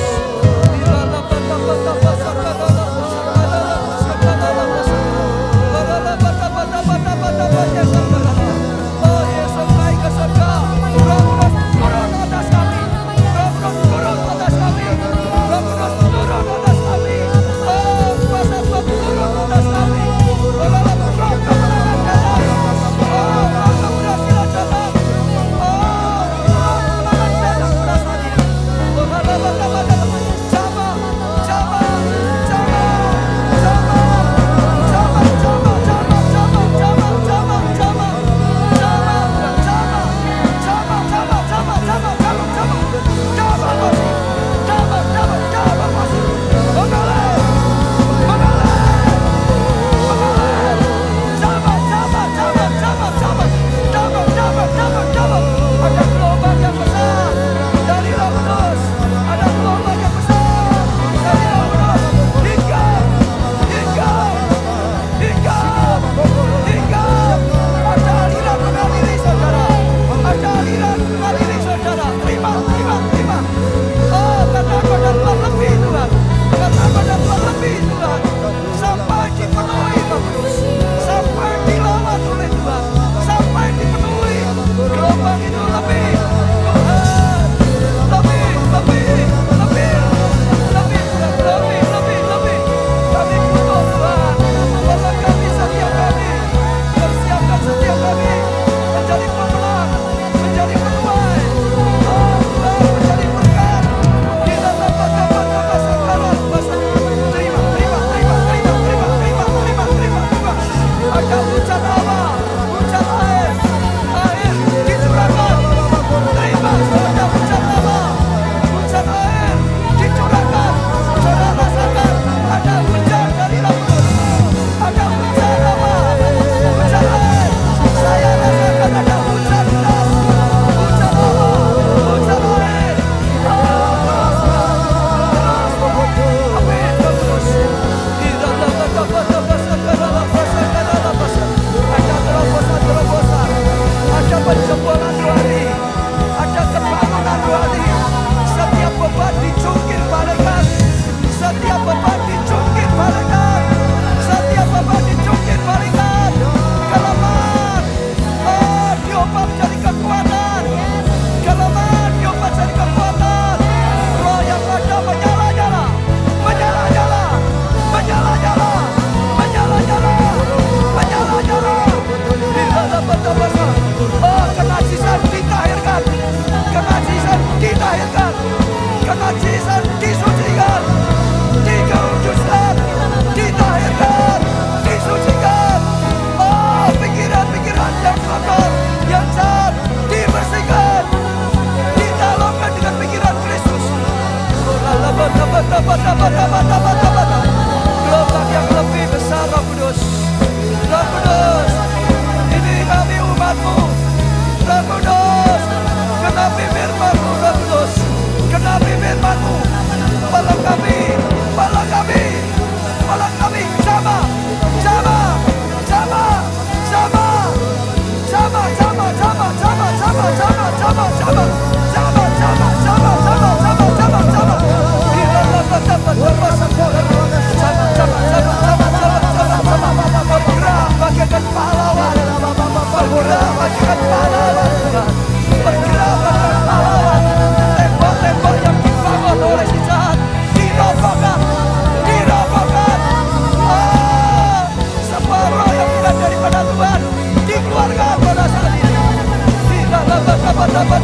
Bangun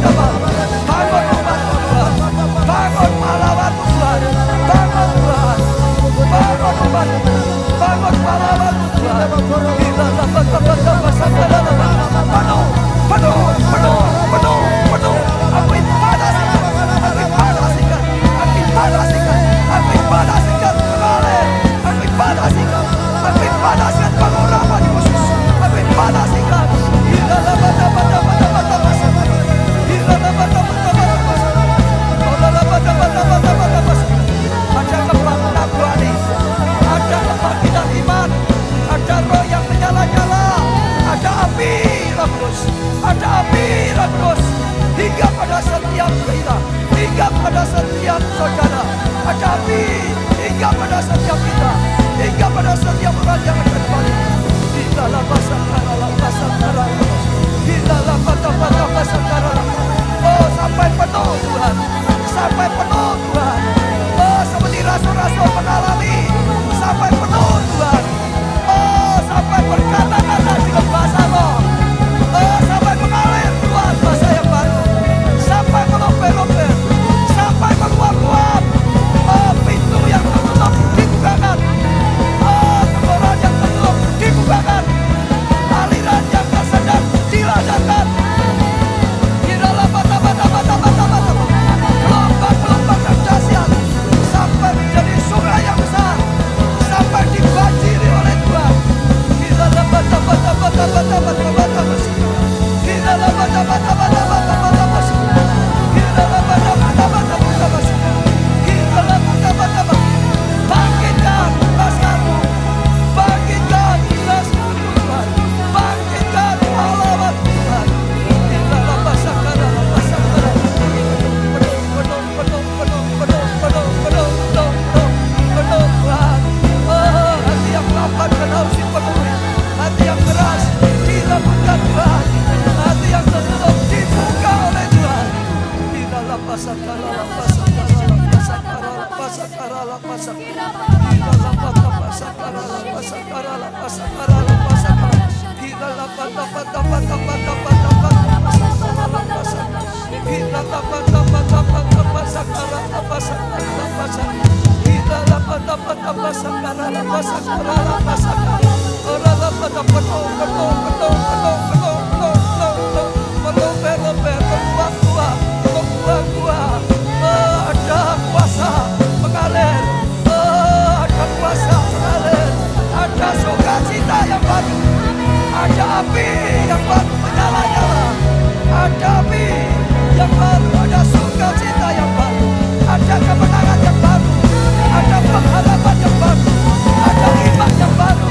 umatmu Tuhan. Bangun pahlawanmu Tuhan. Bangun Tuhan. Bangun umatmu. Bangun pahlawanmu Tuhan. Penuh. Aku ibadah mengalir. Aku ibadahkan pengurapan khusus. Aku ibadahkan. Ada kebangkitan rohani, ada kebangkitan iman, ada roh yang menyala-nyala, ada api Roh Kudus, ada api Roh Kudus hingga pada setiap kita, hingga pada setiap saudara, ada api hingga pada setiap kita, hingga pada setiap orang yang akan balik. Di dalam bahasa di dalam bahasa oh sampai penuh Tuhan, sampai penuh Tuhan. Oh seperti rasul-rasul mengalami sampai penuh Tuhan. Oh sampai berkata-kata dengan bahasa roh. Oh sampai mengalir Tuhan bahasa yang baru. Sampai meloper-loper, sampai meluap-luap. Oh pintu yang tertutup dibukakan. Oh tenggorokan yang tertutup dibukakan. Aliran yang tak sedang dilancarkan. Di dalam gelombang-gelombang yang dahsyat sampai menjadi sungai yang besar, sampai dibanjiri oleh Tuhan. Di dalam bangkitkan laskarmu, bangkitkan laskarmu Tuhan, bangkitkan pahlawan Tuhan. Di dalam bahasa penuh Tuhan. Oh hati yang lapar dan haus dipenuhi, hati yang keras dilembutkan Tuhan, hati yang tertutup dibuka oleh Tuhan. Di dalam bahasa ada kuasa mengalir, ada kuasa mengalir, ada sukacita yang baru, ada api yang baru menyala-nyala, ada api yang baru, ada sukacita yang baru, ada kemenangan yang baru, ada pengharapan yang baru, ada iman yang baru,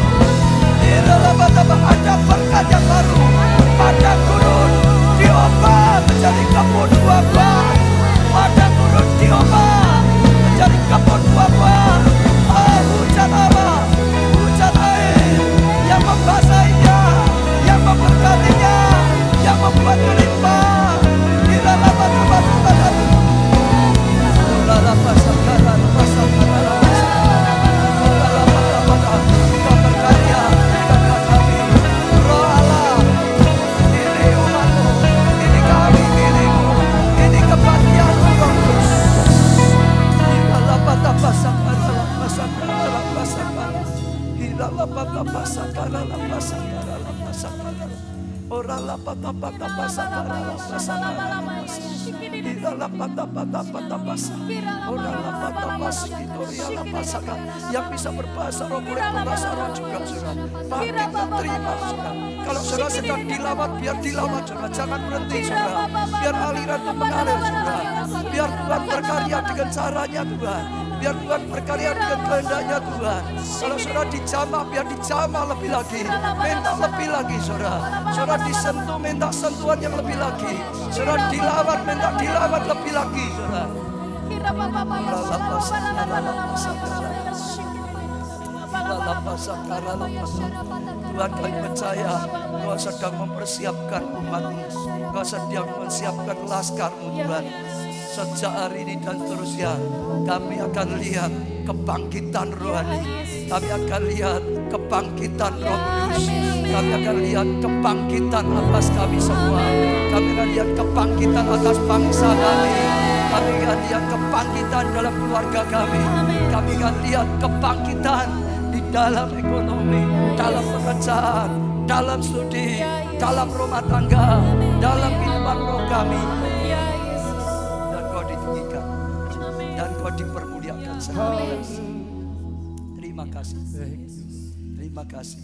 ada berkat yang baru, ada gurun diubah menjadi kebun buah-buah, ada gurun diubah menjadi kebun buah-buah. Oh, hujan apa? Hujan air yang membasahinya, yang memberkatinya, yang membuat melimpah. Di dalam yang bisa berbahasa roh boleh berbahasa roh juga, saudara. Bangkit dan terima, saudara. Kalau saudara sedang dilawat, biar dilawat, saudara. Jangan berhenti, saudara. Biar aliran itu mengalir, saudara. Biar Tuhan berkarya dengan caranya, Tuhan. Biar Tuhan berkarya dengan kehendaknya, Tuhan. Kalau saudara dijamah, biar dijamah lebih lagi. Minta lebih lagi, saudara. Saudara disentuh, minta sentuhan yang lebih lagi. Saudara dilawat, minta dilawat lebih lagi, saudara. Tuhan, kami percaya Kau sedang mempersiapkan umat-Mu. Kau sedang mempersiapkan laskar-Mu, Tuhan. sejak hari ini dan seterusnya kami akan lihat kebangkitan rohani. Kami akan lihat kebangkitan Roh Kudus. Kami akan lihat kebangkitan atas kami semua. Kami akan lihat kebangkitan atas bangsa kami. Kami akan lihat kebangkitan dalam keluarga kami. Kami akan lihat kebangkitan di dalam ekonomi, dalam pekerjaan, dalam studi, dalam rumah tangga, dalam kehidupan roh kami. Dan Kau ditinggikan dan Kau dipermuliakan. Terima kasih. Terima kasih.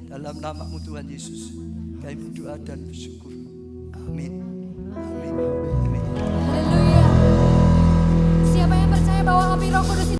Dalam nama-Mu Tuhan Yesus, kami berdoa dan bersyukur. Amin. Amin.